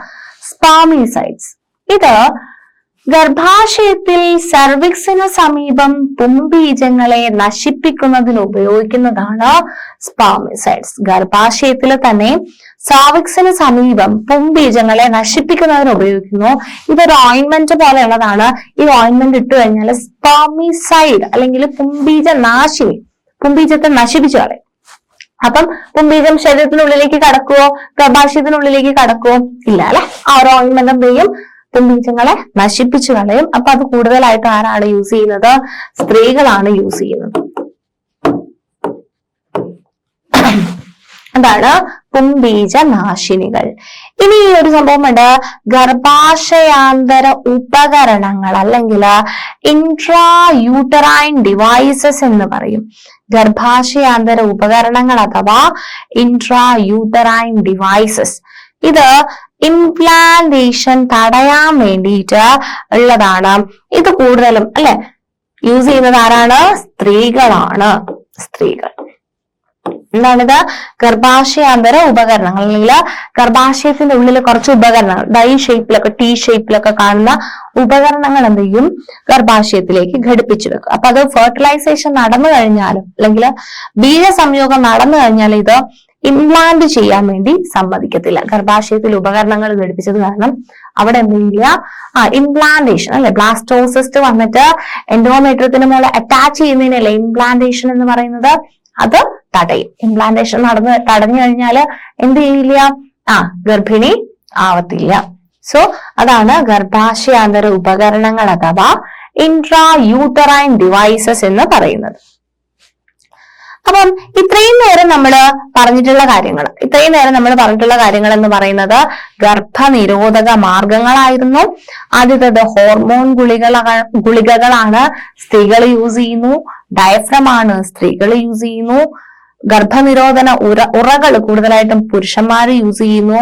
സ്പാമിസൈഡ്സ്. ഇത് ഗർഭാശയത്തിൽ സർവിക്സിന് സമീപം പുംബീജങ്ങളെ നശിപ്പിക്കുന്നതിന് ഉപയോഗിക്കുന്നതാണ് സ്പാമിസൈഡ്സ്. ഗർഭാശയത്തിൽ തന്നെ സർവിക്സിന് സമീപം പുംബീജങ്ങളെ നശിപ്പിക്കുന്നതിന് ഉപയോഗിക്കുന്നു. ഇതൊരു ഓയിന്റ്മെന്റ് പോലെയുള്ളതാണ്. ഈ ഓയിന്റ്മെന്റ് ഇട്ട് കഴിഞ്ഞാൽ സ്പാമിസൈഡ് അല്ലെങ്കിൽ പുംബീജ നാശിനി, പുംബീജത്തെ നശിപ്പിച്ചു കളയും. അപ്പം പുംബീജം ശരീരത്തിനുള്ളിലേക്ക് കടക്കുവോ? ഗർഭാശയത്തിനുള്ളിലേക്ക് കടക്കുവോ? ഇല്ല അല്ലെ. ആ ഒരു ഓയിന്റ്മെന്റ് എന്ത് ചെയ്യും? പുംബീജങ്ങളെ നശിപ്പിച്ചു കളയും. അപ്പൊ അത് കൂടുതലായിട്ട് ആരാണ് യൂസ് ചെയ്യുന്നത്? സ്ത്രീകളാണ് യൂസ് ചെയ്യുന്നത്. അതാണ് പുംബീജ നാശിനികൾ. ഇനി ഈ ഒരു സംഭവമുണ്ട്, ഗർഭാശയാന്തര ഉപകരണങ്ങൾ അല്ലെങ്കിൽ ഇൻട്രാ യൂട്ടറൈൻ ഡിവൈസസ് എന്ന് പറയും. ഗർഭാശയാന്തര ഉപകരണങ്ങൾ അഥവാ ഇൻട്രാ യൂട്ടറൈൻ ഡിവൈസസ്. ഇത് ഇംപ്ലാന്റേഷൻ തടയാൻ വേണ്ടിയിട്ട് ഉള്ളതാണ്. ഇത് കൂടുതലും അല്ലെ യൂസ് ചെയ്യുന്നത് ആരാണ്? സ്ത്രീകളാണ്. സ്ത്രീകൾ. എന്താണിത്? ഗർഭാശയാന്തര ഉപകരണങ്ങൾ അല്ലെങ്കിൽ ഗർഭാശയത്തിന്റെ ഉള്ളിൽ കുറച്ച് ഉപകരണങ്ങൾ, ഡൈ ഷേപ്പിലൊക്കെ ടി ഷേപ്പിലൊക്കെ കാണുന്ന ഉപകരണങ്ങൾ എന്ത് ചെയ്യും? ഗർഭാശയത്തിലേക്ക് ഘടിപ്പിച്ചു വെക്കും. അപ്പൊ അത് ഫെർട്ടിലൈസേഷൻ നടന്നു കഴിഞ്ഞാലും അല്ലെങ്കിൽ ബീജസംയോഗം നടന്നു കഴിഞ്ഞാലും ഇത് ഇംപ്ലാന്റ് ചെയ്യാൻ വേണ്ടി സമ്മതിക്കത്തില്ല. ഗർഭാശയത്തിൽ ഉപകരണങ്ങൾ ഘടിപ്പിച്ചത് കാരണം അവിടെ എന്ത് ചെയ്യില്ല? ഇംപ്ലാന്റേഷൻ അല്ലെ, ബ്ലാസ്റ്റോസിസ്റ്റ് വന്നിട്ട് എൻഡോമെട്രിയത്തിന് മേലെ അറ്റാച്ച് ചെയ്യുന്നതിനല്ലേ ഇംപ്ലാന്റേഷൻ എന്ന് പറയുന്നത്. അത് തടയും. ഇംപ്ലാന്റേഷൻ തടഞ്ഞു കഴിഞ്ഞാല് എന്ത് ചെയ്യില്ല? ഗർഭിണി ആവത്തില്ല. സോ അതാണ് ഗർഭാശയാന്തര ഉപകരണങ്ങൾ അഥവാ ഇൻട്രാ യൂട്ടറൈൻ ഡിവൈസസ് എന്ന് പറയുന്നത്. അപ്പം ഇത്രയും നേരം നമ്മൾ പറഞ്ഞിട്ടുള്ള കാര്യങ്ങൾ എന്ന് പറയുന്നത് ഗർഭനിരോധക മാർഗങ്ങളായിരുന്നു. ആദ്യത്തേത് ഹോർമോൺ ഗുളികകളാണ്, സ്ത്രീകൾ യൂസ് ചെയ്യുന്നു. ഡയഫ്രം ആണ്, സ്ത്രീകൾ യൂസ് ചെയ്യുന്നു. ഗർഭനിരോധന ഉറകൾ കൂടുതലായിട്ടും പുരുഷന്മാർ യൂസ് ചെയ്യുന്നു.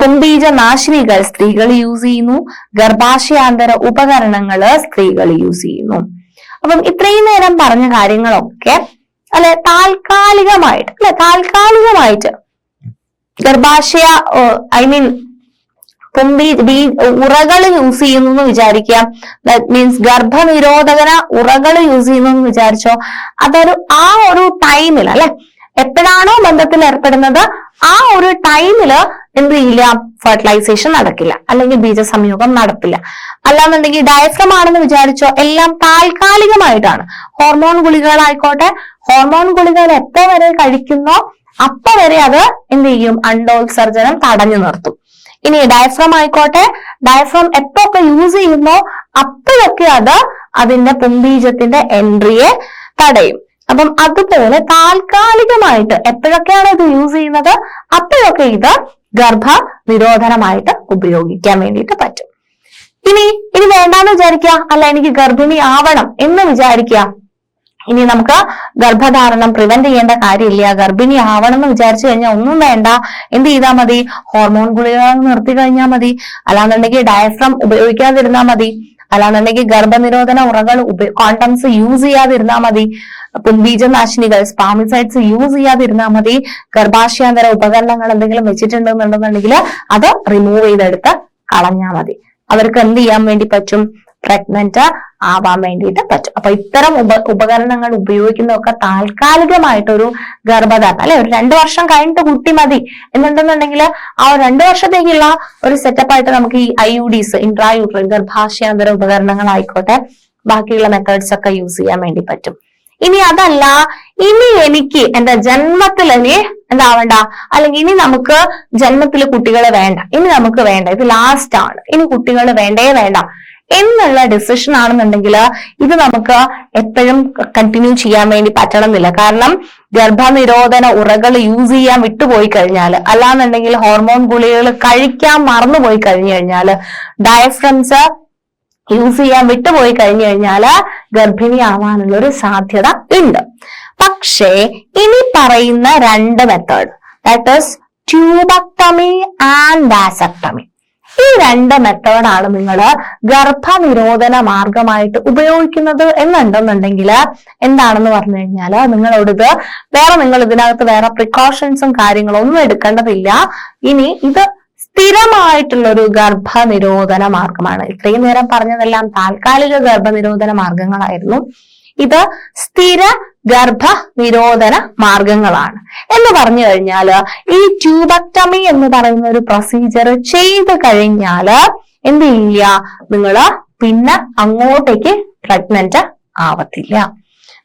പുംബീജ നാശിനികൾ സ്ത്രീകൾ യൂസ് ചെയ്യുന്നു. ഗർഭാശയാന്തര ഉപകരണങ്ങള് സ്ത്രീകൾ യൂസ് ചെയ്യുന്നു. അപ്പം ഇത്രയും നേരം പറഞ്ഞ കാര്യങ്ങളൊക്കെ താൽക്കാലികമായിട്ട് ഗർഭാശയ ഉറകൾ യൂസ് ചെയ്യുന്നു എന്ന് വിചാരിക്കാം. ദാറ്റ് മീൻസ് ഗർഭനിരോധന ഉറകൾ യൂസ് ചെയ്യുന്നു എന്ന് വിചാരിച്ചോ. ആ ഒരു ടൈമിൽ അല്ലെ, എപ്പോഴാണോ ബന്ധത്തിൽ ഏർപ്പെടുന്നത് ആ ഒരു ടൈമില് എന്ത് ചെയ്യില്ല? ഫെർട്ടിലൈസേഷൻ നടക്കില്ല, അല്ലെങ്കിൽ ബീജസംയോഗം നടപ്പില്ല. അല്ലാന്നുണ്ടെങ്കിൽ ഡയഫ്രം ആണെന്ന് വിചാരിച്ചോ, എല്ലാം താൽക്കാലികമായിട്ടാണ്. ഹോർമോൺ ഗുളികകളായിക്കോട്ടെ, ഹോർമോൺ ഗുളികകൾ എപ്പോ വരെ കഴിക്കുന്നോ അപ്പൊ വരെ അത് എന്ത് ചെയ്യും? അണ്ടോത്സർജനം തടഞ്ഞു നിർത്തും. ഇനി ഡയഫ്രം ആയിക്കോട്ടെ, ഡയഫ്രം എപ്പൊക്കെ യൂസ് ചെയ്യുന്നോ അപ്പോഴൊക്കെ അത് അതിന്റെ പുംബീജത്തിന്റെ എൻട്രിയെ തടയും. അപ്പം അതുപോലെ താൽക്കാലികമായിട്ട് എപ്പോഴൊക്കെയാണ് ഇത് യൂസ് ചെയ്യുന്നത് അപ്പോഴൊക്കെ ഇത് ഗർഭ നിരോധനമായിട്ട് ഉപയോഗിക്കാൻ വേണ്ടിയിട്ട് പറ്റും. ഇനി വേണ്ടാന്ന് വിചാരിക്കുക, അല്ല എനിക്ക് ഗർഭിണി ആവണം എന്ന് വിചാരിക്കുക. ഇനി നമുക്ക് ഗർഭധാരണം പ്രിവെന്റ് ചെയ്യേണ്ട കാര്യമില്ല. ഗർഭിണി ആവണം എന്ന് വിചാരിച്ചു കഴിഞ്ഞാൽ ഒന്നും വേണ്ട, എന്ത് ചെയ്താൽ മതി? ഹോർമോൺ ഗുളിക നിർത്തി കഴിഞ്ഞാൽ മതി. അല്ലാന്നുണ്ടെങ്കിൽ ഡയഫ്രം ഉപയോഗിക്കാതിരുന്നാൽ മതി. അല്ലാന്നുണ്ടെങ്കിൽ ഗർഭനിരോധന ഉറകൾ കോണ്ടംസ് യൂസ് ചെയ്യാതിരുന്നാൽ മതി. പുംബീജനാശിനികൾ സ്പാമിസൈഡ്സ് യൂസ് ചെയ്യാതിരുന്നാൽ മതി. ഗർഭാശയാന്തര ഉപകരണങ്ങൾ എന്തെങ്കിലും വെച്ചിട്ടുണ്ടെന്നുണ്ടെന്നുണ്ടെങ്കിൽ അത് റിമൂവ് ചെയ്തെടുത്ത് കളഞ്ഞാൽ മതി. അവർക്ക് എന്ത് ചെയ്യാൻ വേണ്ടി പറ്റും? പ്രഗ്നന്റ് ആവാൻ വേണ്ടിയിട്ട് പറ്റും. അപ്പൊ ഇത്തരം ഉപകരണങ്ങൾ ഉപയോഗിക്കുന്നതൊക്കെ താൽക്കാലികമായിട്ടൊരു ഗർഭധാരണം അല്ലെ, ഒരു 2 വർഷം കഴിഞ്ഞിട്ട് കുട്ടി മതി എന്നുണ്ടെന്നുണ്ടെങ്കിൽ ആ 2 വർഷത്തേക്കുള്ള ഒരു സെറ്റപ്പായിട്ട് നമുക്ക് ഈ IUDs ഇൻട്രായൂട്രൈൻ ഗർഭാശയാന്തര ഉപകരണങ്ങളായിക്കോട്ടെ ബാക്കിയുള്ള മെത്തേഡ്സ് ഒക്കെ യൂസ് ചെയ്യാൻ വേണ്ടി പറ്റും. ഇനി അതല്ല, ഇനി എനിക്ക് എന്റെ ജന്മത്തിൽ ഇനി എന്താവണ്ട, അല്ലെങ്കിൽ ഇനി നമുക്ക് ജന്മത്തിൽ കുട്ടികളെ വേണ്ട, ഇനി നമുക്ക് വേണ്ട, ഇത് ലാസ്റ്റ് ആണ്, ഇനി കുട്ടികൾ വേണ്ടേ വേണ്ട എന്നുള്ള ഡിസിഷൻ ആണെന്നുണ്ടെങ്കിൽ ഇത് നമുക്ക് എപ്പോഴും കണ്ടിന്യൂ ചെയ്യാൻ വേണ്ടി പറ്റണമെന്നില്ല. കാരണം ഗർഭനിരോധന ഉറകൾ യൂസ് ചെയ്യാൻ വിട്ടുപോയി കഴിഞ്ഞാൽ, അല്ലാന്നുണ്ടെങ്കിൽ ഹോർമോൺ ഗുളികകൾ കഴിക്കാൻ മറന്നുപോയി കഴിഞ്ഞു കഴിഞ്ഞാൽ, ഡയഫ്രംസ് യൂസ് ചെയ്യാൻ വിട്ടുപോയി കഴിഞ്ഞു കഴിഞ്ഞാല് ഗർഭിണി ആവാനുള്ള ഒരു സാധ്യത ഉണ്ട്. പക്ഷേ ഇനി പറയുന്ന 2 method, that is tubectomy and vasectomy, ഈ 2 മെത്തേഡാണ് നിങ്ങൾ ഗർഭനിരോധന മാർഗമായിട്ട് ഉപയോഗിക്കുന്നത് എന്നുണ്ടെന്നുണ്ടെങ്കിൽ എന്താണെന്ന് പറഞ്ഞു കഴിഞ്ഞാല് നിങ്ങളോട് ഇത് നിങ്ങൾ ഇതിനകത്ത് വേറെ പ്രിക്കോഷൻസും കാര്യങ്ങളും ഒന്നും എടുക്കേണ്ടതില്ല. ഇനി ഇത് സ്ഥിരമായിട്ടുള്ള ഒരു ഗർഭനിരോധന മാർഗമാണ്. ഇത്രയും നേരം പറഞ്ഞതെല്ലാം താൽക്കാലിക ഗർഭനിരോധന മാർഗങ്ങളായിരുന്നു. ഇത് സ്ഥിര ഗർഭനിരോധന മാർഗങ്ങളാണ് എന്ന് പറഞ്ഞു കഴിഞ്ഞാല് ഈ ട്യൂബക്ടമി എന്ന് പറയുന്ന ഒരു പ്രൊസീജിയർ ചെയ്ത് കഴിഞ്ഞാല് എന്ത് ചെയ്യില്ല, നിങ്ങള് പിന്നെ അങ്ങോട്ടേക്ക് പ്രഗ്നന്റ് ആവത്തില്ല.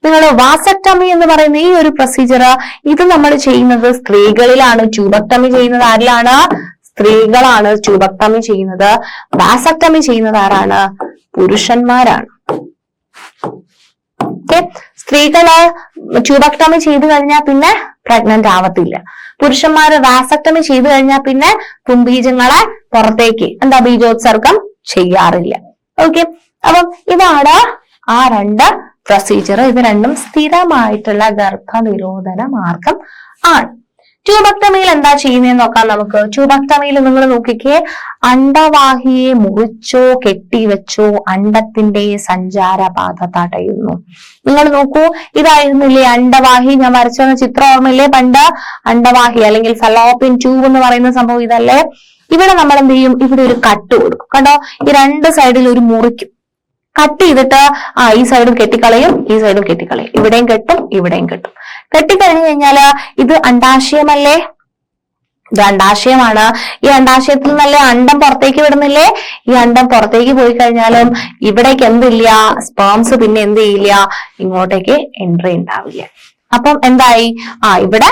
നിങ്ങൾ വാസക്ടമി എന്ന് പറയുന്ന ഈ ഒരു പ്രൊസീജിയർ ഇത് നമ്മൾ ചെയ്യുന്നത് സ്ത്രീകളിലാണ്. ട്യൂബക്ടമി ചെയ്യുന്നത് ആരിലാണ്? സ്ത്രീകളാണ് ട്യൂബക്ടമി ചെയ്യുന്നത്. വാസക്ടമി ചെയ്യുന്നത് ആരാണ്? പുരുഷന്മാരാണ്. സ്ത്രീകള് ട്യൂബക്ടമി ചെയ്തു കഴിഞ്ഞാൽ പിന്നെ പ്രഗ്നന്റ് ആവത്തില്ല. പുരുഷന്മാര് വാസക്ടമി ചെയ്തു കഴിഞ്ഞാൽ പിന്നെ പുംബീജങ്ങളെ പുറത്തേക്ക് ബീജോത്സർഗം ചെയ്യാറില്ല. ഓക്കെ, അപ്പം ഇതാണ് ആ 2 പ്രൊസീജിയർ. ഇത് രണ്ടും സ്ഥിരമായിട്ടുള്ള ഗർഭനിരോധന മാർഗം ആണ്. ട്യൂബക്ടമിയിൽ എന്താ ചെയ്യുന്നതെന്ന് നോക്കാം നമുക്ക്. ട്യൂബക്ടമിയിൽ നിങ്ങൾ നോക്കിക്കേ, അണ്ടവാഹിയെ മുറിച്ചോ കെട്ടിവെച്ചോ അണ്ടത്തിന്റെ സഞ്ചാരപാത തടയുന്നു. നിങ്ങൾ നോക്കൂ, ഇതായിരുന്നില്ലേ അണ്ടവാഹി? ഞാൻ വരച്ച ചിത്രം ഓർമ്മയില്ലേ? പണ്ട് അണ്ടവാഹി അല്ലെങ്കിൽ ഫലോപ്പിയൻ ട്യൂബ് എന്ന് പറയുന്ന സംഭവം ഇതല്ലേ. ഇവിടെ നമ്മൾ എന്ത് ചെയ്യും? ഇവിടെ ഒരു കട്ട് കൊടുക്കും. കണ്ടോ, ഈ 2 സൈഡിൽ ഒരു മുറിക്കും. കട്ട് ചെയ്തിട്ട് ഈ സൈഡും കെട്ടിക്കളയും, ഈ സൈഡും കെട്ടിക്കളയും, ഇവിടെയും കെട്ടും, ഇവിടെയും കെട്ടും. കെട്ടിക്കഴിഞ്ഞു കഴിഞ്ഞാല് ഇത് അണ്ടാശയമല്ലേ? ഇത് അണ്ടാശയമാണ്. ഈ അണ്ടാശയത്തിൽ നിന്നല്ലേ അണ്ടം പുറത്തേക്ക് വിടുന്നില്ലേ? ഈ അണ്ടം പുറത്തേക്ക് പോയി കഴിഞ്ഞാലും ഇവിടേക്ക് എന്തില്ല, സ്പേംസ് പിന്നെ എന്ത് ചെയ്യില്ല, ഇങ്ങോട്ടേക്ക് എൻട്രി ഉണ്ടാവില്ല. അപ്പം എന്തായി? ഇവിടെ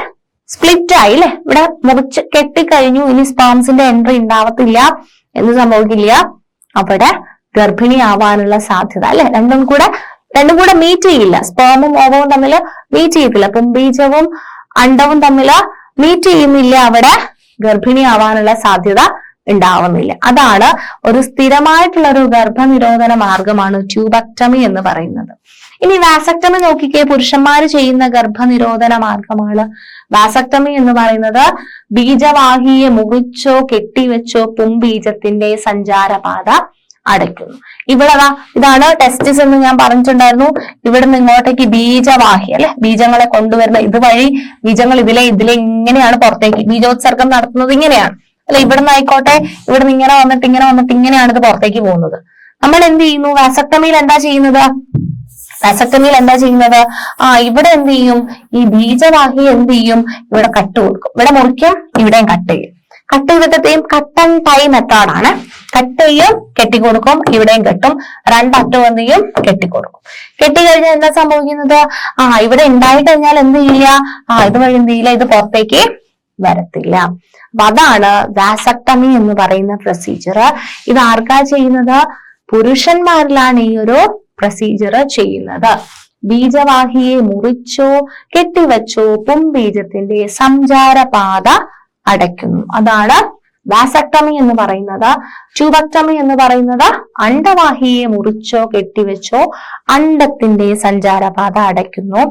സ്പ്ലിറ്റ് ആയി അല്ലെ, ഇവിടെ മുറിച്ച് കെട്ടിക്കഴിഞ്ഞു. ഇനി സ്പേംസിന്റെ എൻട്രി ഉണ്ടാവത്തില്ല. എന്ത് സംഭവിക്കില്ല? അവിടെ ഗർഭിണി ആവാനുള്ള സാധ്യത അല്ലെ, രണ്ടും കൂടെ മീറ്റ് ചെയ്യില്ല. സ്പേമും ഓവവും തമ്മിൽ മീറ്റ് ചെയ്യത്തില്ല. പുംബീജവും അണ്ടവും തമ്മിൽ മീറ്റ് ചെയ്യുന്നില്ല. അവിടെ ഗർഭിണി ആവാനുള്ള സാധ്യത ഉണ്ടാവുന്നില്ല. അതാണ് ഒരു സ്ഥിരമായിട്ടുള്ള ഒരു ഗർഭനിരോധന മാർഗമാണ് ട്യൂബക്ടമി എന്ന് പറയുന്നത്. ഇനി വാസക്ടമി നോക്കിക്കേ, പുരുഷന്മാര് ചെയ്യുന്ന ഗർഭനിരോധന മാർഗമാണ്. വാസക്ടമി എന്ന് പറയുന്നത് ബീജവാഹിയെ മുറിച്ചോ കെട്ടിവെച്ചോ പുംബീജത്തിന്റെ സഞ്ചാരപാത അടയ്ക്കുന്നു. ഇവിടെ ഇതാണ് ടെസ്റ്റിസ് എന്ന് ഞാൻ പറഞ്ഞിട്ടുണ്ടായിരുന്നു. ഇവിടെ നിന്ന് ഇങ്ങോട്ടേക്ക് ബീജവാഹി അല്ലെ, ബീജങ്ങളെ കൊണ്ടുവരുന്ന ഇതുവഴി ബീജങ്ങൾ ഇതിലെ ഇങ്ങനെയാണ് പുറത്തേക്ക് ബീജോത്സർഗം നടത്തുന്നത്. ഇങ്ങനെയാണ് അല്ലെ, ഇവിടെ നിന്ന് ആയിക്കോട്ടെ, ഇവിടെ നിന്ന് ഇങ്ങനെ വന്നിട്ട് ഇങ്ങനെയാണ് ഇത് പുറത്തേക്ക് പോകുന്നത്. നമ്മൾ എന്ത് ചെയ്യുന്നു? വാസക്ടമിയിൽ എന്താ ചെയ്യുന്നത്? ഇവിടെ എന്ത് ചെയ്യും? ഈ ബീജവാഹി എന്ത് ചെയ്യും? ഇവിടെ കട്ട് കൊടുക്കും, ഇവിടെ മുറിക്കും, ഇവിടെയും കട്ട് ചെയ്യും. കട്ട് ചെയ്തിട്ടത്തെയും കട്ട് ആൻഡ് ടൈ മെത്തേഡാണ്. കട്ട് ചെയ്യും, കെട്ടിക്കൊടുക്കും, ഇവിടെയും കെട്ടും, 2 അറ്റവും എന്ത് ചെയ്യും? കെട്ടിക്കൊടുക്കും. കെട്ടിക്കഴിഞ്ഞാൽ എന്താ സംഭവിക്കുന്നത്? ഇവിടെ ഉണ്ടായി കഴിഞ്ഞാൽ എന്ത് ചെയ്യില്ല? ഇതുവഴി എന്ത് ചെയ്യില്ല, ഇത് പുറത്തേക്ക് വരത്തില്ല. അപ്പൊ അതാണ് വാസക്ടമി എന്ന് പറയുന്ന പ്രൊസീജിയർ. ഇത് ആർക്കാ ചെയ്യുന്നത്? പുരുഷന്മാരിലാണ് ഈ ഒരു പ്രൊസീജിയർ ചെയ്യുന്നത്. ബീജവാഹിയെ മുറിച്ചോ കെട്ടിവെച്ചോ പുംബീജത്തിന്റെ സഞ്ചാരപാത അടയ്ക്കുന്നു. അതാണ് വാസക്ടമി എന്ന് പറയുന്നത്. ട്യൂബക്ടമി എന്ന് പറയുന്നത് അണ്ടവാഹിയെ മുറിച്ചോ കെട്ടിവെച്ചോ അണ്ടത്തിന്റെ സഞ്ചാരപാത അടയ്ക്കുന്നു.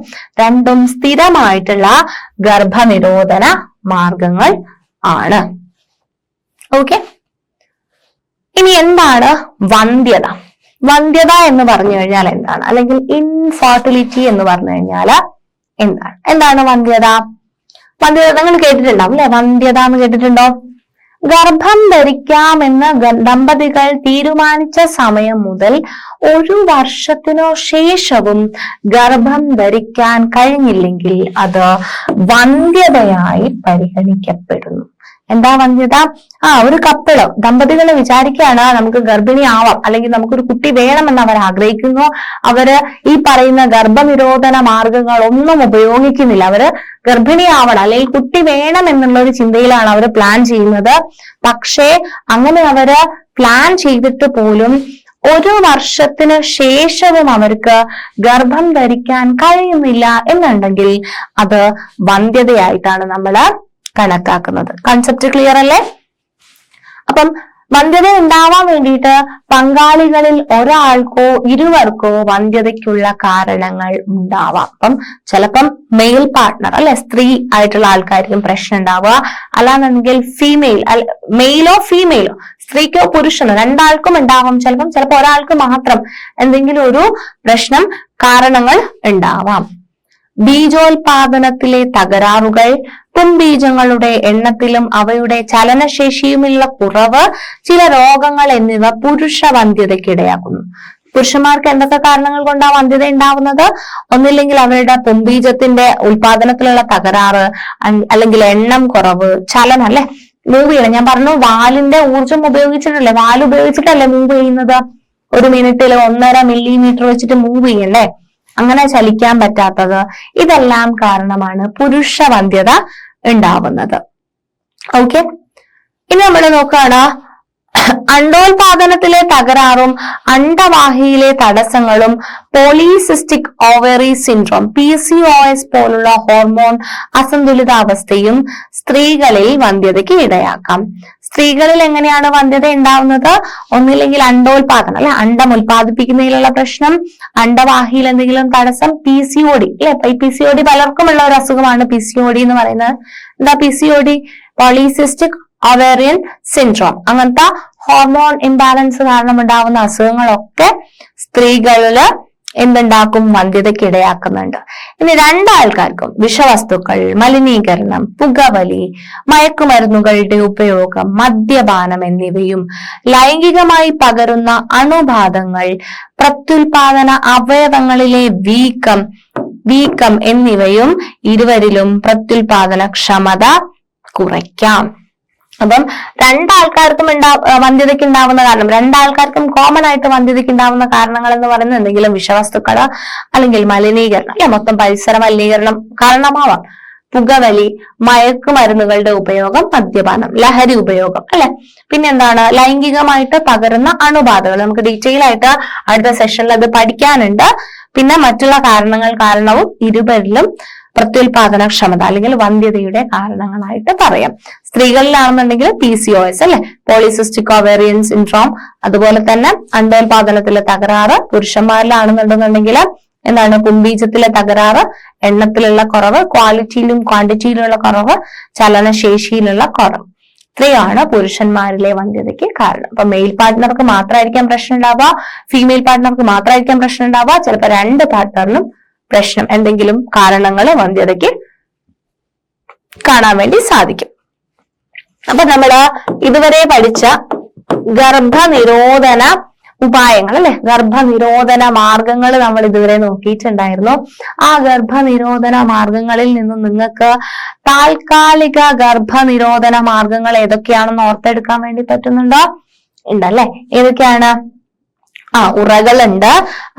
രണ്ടും സ്ഥിരമായിട്ടുള്ള ഗർഭനിരോധന മാർഗങ്ങൾ ആണ്. ഓക്കെ, ഇനി എന്താണ് വന്ധ്യത? വന്ധ്യത എന്ന് പറഞ്ഞു കഴിഞ്ഞാൽ എന്താണ്, അല്ലെങ്കിൽ ഇൻഫെർട്ടിലിറ്റി എന്ന് പറഞ്ഞു കഴിഞ്ഞാൽ എന്താണ് വന്ധ്യത? വന്ധ്യത നിങ്ങൾ കേട്ടിട്ടുണ്ടാവും അല്ലെ? വന്ധ്യത എന്ന് കേട്ടിട്ടുണ്ടോ? ഗർഭം ധരിക്കാമെന്ന് ദമ്പതികൾ തീരുമാനിച്ച സമയം മുതൽ 1 വർഷത്തിനു ശേഷവും ഗർഭം ധരിക്കാൻ കഴിഞ്ഞില്ലെങ്കിൽ അത് വന്ധ്യതയായി പരിഗണിക്കപ്പെടുന്നു. എന്താ വന്ധ്യത? ഒരു കപ്പിള് ദമ്പതികളെ വിചാരിക്കുകയാണ് നമുക്ക് ഗർഭിണി ആവാം, അല്ലെങ്കിൽ നമുക്കൊരു കുട്ടി വേണമെന്ന് അവർ ആഗ്രഹിക്കുന്നു. അവര് ഈ പറയുന്ന ഗർഭനിരോധന മാർഗങ്ങൾ ഒന്നും ഉപയോഗിക്കുന്നില്ല. അവര് ഗർഭിണിയാവണം അല്ലെങ്കിൽ കുട്ടി വേണം എന്നുള്ള ഒരു ചിന്തയിലാണ് അവർ പ്ലാൻ ചെയ്യുന്നത്. പക്ഷേ അങ്ങനെ അവര് പ്ലാൻ ചെയ്തിട്ട് പോലും 1 വർഷത്തിന് ശേഷവും അവർക്ക് ഗർഭം ധരിക്കാൻ കഴിയുന്നില്ല എന്നുണ്ടെങ്കിൽ അത് വന്ധ്യതയായിട്ടാണ് നമ്മൾ കണക്കാക്കുന്നത്. കൺസെപ്റ്റ് ക്ലിയർ അല്ലേ? അപ്പം വന്ധ്യത ഉണ്ടാവാൻ വേണ്ടിയിട്ട് പങ്കാളികളിൽ ഒരാൾക്കോ ഇരുവർക്കോ വന്ധ്യതയ്ക്കുള്ള കാരണങ്ങൾ ഉണ്ടാവാം. അപ്പം ചിലപ്പം മെയിൽ പാർട്ട്ണർ അല്ലെ, സ്ത്രീ ആയിട്ടുള്ള ആൾക്കാർക്കും പ്രശ്നം ഉണ്ടാവുക, അല്ലാന്നുണ്ടെങ്കിൽ ഫീമെയിൽ, മെയിലോ ഫീമെയിലോ, സ്ത്രീക്കോ പുരുഷനോ രണ്ടാൾക്കും ഉണ്ടാവാം. ചിലപ്പോൾ ഒരാൾക്ക് മാത്രം എന്തെങ്കിലും ഒരു പ്രശ്നം കാരണങ്ങൾ ഉണ്ടാവാം. ബീജോത്പാദനത്തിലെ തകരാറുകൾ, പുംബീജങ്ങളുടെ എണ്ണത്തിലും അവയുടെ ചലനശേഷിയുമുള്ള കുറവ്, ചില രോഗങ്ങൾ എന്നിവ പുരുഷ വന്ധ്യതയ്ക്ക് ഇടയാക്കുന്നു. പുരുഷന്മാർക്ക് എന്തൊക്കെ കാരണങ്ങൾ കൊണ്ടാണ് വന്ധ്യത ഉണ്ടാവുന്നത്? ഒന്നില്ലെങ്കിൽ അവരുടെ പുംബീജത്തിന്റെ ഉൽപാദനത്തിലുള്ള തകരാറ്, അല്ലെങ്കിൽ എണ്ണം കുറവ്, ചലനം അല്ലെ, മൂവ് ചെയ്യണം. ഞാൻ പറഞ്ഞു വാലിന്റെ ഊർജം ഉപയോഗിച്ചിട്ടല്ലേ, വാൽ ഉപയോഗിച്ചിട്ടല്ലേ മൂവ് ചെയ്യുന്നത്. 1 മിനിറ്റിൽ 1.5 മില്ലിമീറ്റർ വെച്ചിട്ട് മൂവ് ചെയ്യണ്ടേ? അങ്ങനെ ചലിക്കാൻ പറ്റാത്തത്, ഇതെല്ലാം കാരണമാണ് പുരുഷ വന്ധ്യത ഉണ്ടാവുന്നത്. ഓക്കെ, ഇനി നമ്മൾ നോക്കുകയാണ് അണ്ടോൽപാദനത്തിലെ തകരാറും അണ്ടവാഹിയിലെ തടസ്സങ്ങളും പോളിസിസ്റ്റിക് ഓവറി സിൻഡ്രോം PCOS പോലുള്ള ഹോർമോൺ അസന്തുലിതാവസ്ഥയും സ്ത്രീകളിൽ വന്ധ്യതയ്ക്ക് ഇടയാക്കാം. സ്ത്രീകളിൽ എങ്ങനെയാണ് വന്ധ്യത ഉണ്ടാവുന്നത്? ഒന്നില്ലെങ്കിൽ അണ്ടോൽപാദനം അല്ലെ, അണ്ടം ഉൽപ്പാദിപ്പിക്കുന്നതിലുള്ള പ്രശ്നം, അണ്ടവാഹിയിൽ എന്തെങ്കിലും തടസ്സം, PCOD അല്ലെ. PCOD പലർക്കുമുള്ള ഒരു അസുഖമാണ് PCOD എന്ന് പറയുന്നത്. എന്താ PCOD? Polycystic ovarian syndrome. അങ്ങനത്തെ ഹോർമോൺ ഇംബാലൻസ് കാരണം ഉണ്ടാവുന്ന അസുഖങ്ങളൊക്കെ സ്ത്രീകളില് എന്തുണ്ടാക്കും? വന്ധ്യതയ്ക്ക് ഇടയാക്കുന്നുണ്ട്. ഇനി രണ്ടാൾക്കാർക്കും വിഷവസ്തുക്കൾ, മലിനീകരണം, പുകവലി, മയക്കുമരുന്നുകളുടെ ഉപയോഗം, മദ്യപാനം എന്നിവയും ലൈംഗികമായി പകരുന്ന അണുബാധകൾ, പ്രത്യുൽപാദന അവയവങ്ങളിലെ വീക്കം എന്നിവയും ഇരുവരിലും പ്രത്യുൽപാദന ക്ഷമത കുറയ്ക്കാം. അപ്പം രണ്ടാൾക്കാർക്കും വന്ധ്യതയ്ക്ക് ഉണ്ടാവുന്ന കാരണം, രണ്ടാൾക്കാർക്കും കോമൺ ആയിട്ട് വന്ധ്യതയ്ക്ക് ഉണ്ടാവുന്ന കാരണങ്ങൾ എന്ന് പറയുന്നത് എന്തെങ്കിലും വിഷവസ്തുക്കള് അല്ലെങ്കിൽ മലിനീകരണം അല്ലെ, മൊത്തം പരിസര മലിനീകരണം കാരണമാവാം. പുകവലി, മയക്കുമരുന്നുകളുടെ ഉപയോഗം, മദ്യപാനം, ലഹരി ഉപയോഗം അല്ലെ. പിന്നെന്താണ്? ലൈംഗികമായിട്ട് പകരുന്ന അണുബാധകൾ. നമുക്ക് ഡീറ്റെയിൽ ആയിട്ട് അടുത്ത സെഷനിൽ അത് പഠിക്കാനുണ്ട്. പിന്നെ മറ്റുള്ള കാരണങ്ങൾ കാരണവും ഇരുവരിലും പ്രത്യുൽപാദന ക്ഷമത അല്ലെങ്കിൽ വന്ധ്യതയുടെ കാരണങ്ങളായിട്ട് പറയാം. സ്ത്രീകളിലാണെന്നുണ്ടെങ്കിൽ PCOS അല്ലെ, പോളിസിസ്റ്റിക് ഓവേറിയൻ സിൻഡ്രോം, അതുപോലെ തന്നെ അണ്ടോൽപാദനത്തിലെ തകരാറ്. പുരുഷന്മാരിലാണെന്നുണ്ടെന്നുണ്ടെങ്കിൽ എന്താണ്? പുംബീജത്തിലെ തകരാറ്, എണ്ണത്തിലുള്ള കുറവ്, ക്വാളിറ്റിയിലും ക്വാണ്ടിറ്റിയിലുള്ള കുറവ്, ചലനശേഷിയിലുള്ള കുറവ്. ഇത്രയാണ് പുരുഷന്മാരിലെ വന്ധ്യതയ്ക്ക് കാരണം. അപ്പൊ മെയിൽ പാർട്ട്ണർക്ക് മാത്രമായിരിക്കാം പ്രശ്നം ഉണ്ടാവുക, ഫീമെയിൽ പാർട്ട്ണർക്ക് മാത്രമായിരിക്കാം പ്രശ്നം ഉണ്ടാവുക, ചിലപ്പോൾ 2 പാർട്ട്ണറിനും പ്രശ്നം, എന്തെങ്കിലും കാരണങ്ങൾ വന്ധ്യതയ്ക്ക് കാണാൻ വേണ്ടി സാധിക്കും. അപ്പൊ നമ്മള് ഇതുവരെ പഠിച്ച ഗർഭനിരോധന ഉപായങ്ങൾ അല്ലെ, ഗർഭനിരോധന മാർഗങ്ങൾ നമ്മൾ ഇതുവരെ നോക്കിയിട്ടുണ്ടായിരുന്നു. ആ ഗർഭനിരോധന മാർഗങ്ങളിൽ നിന്നും നിങ്ങൾക്ക് താൽക്കാലിക ഗർഭനിരോധന മാർഗങ്ങൾ ഏതൊക്കെയാണെന്ന് ഓർത്തെടുക്കാൻ വേണ്ടി പറ്റുന്നുണ്ടോ? ഉണ്ടല്ലേ? ഏതൊക്കെയാണ്? ഉറകളുണ്ട്.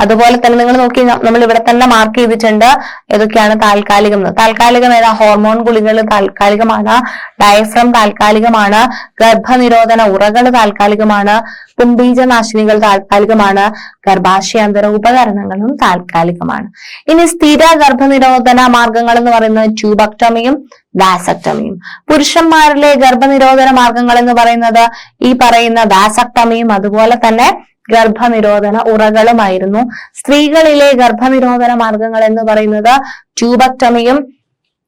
അതുപോലെ തന്നെ നിങ്ങൾ നോക്കി, നമ്മൾ ഇവിടെ തന്നെ മാർക്ക് ചെയ്തിട്ടുണ്ട് ഏതൊക്കെയാണ് താൽക്കാലികം. താൽക്കാലികം ഏതാ? ഹോർമോൺ ഗുളികൾ താൽക്കാലികമാണ്, ഡയഫ്രം താൽക്കാലികമാണ്, ഗർഭനിരോധന ഉറകൾ താൽക്കാലികമാണ്, പുംബീജനാശിനികൾ താൽക്കാലികമാണ്, ഗർഭാശയാന്തര ഉപകരണങ്ങളും താൽക്കാലികമാണ്. ഇനി സ്ഥിര ഗർഭനിരോധന മാർഗങ്ങൾ എന്ന് പറയുന്നത് ട്യൂബക്ടമിയും വാസക്ടമിയും. പുരുഷന്മാരിലെ ഗർഭനിരോധന മാർഗങ്ങൾ എന്ന് പറയുന്നത് ഈ പറയുന്ന വാസക്ടമിയും അതുപോലെ തന്നെ ഗർഭനിരോധന ഉറകളുമായിരുന്നു. സ്ത്രീകളിലെ ഗർഭനിരോധന മാർഗങ്ങൾ എന്ന് പറയുന്നത് ട്യൂബക്ടമിയും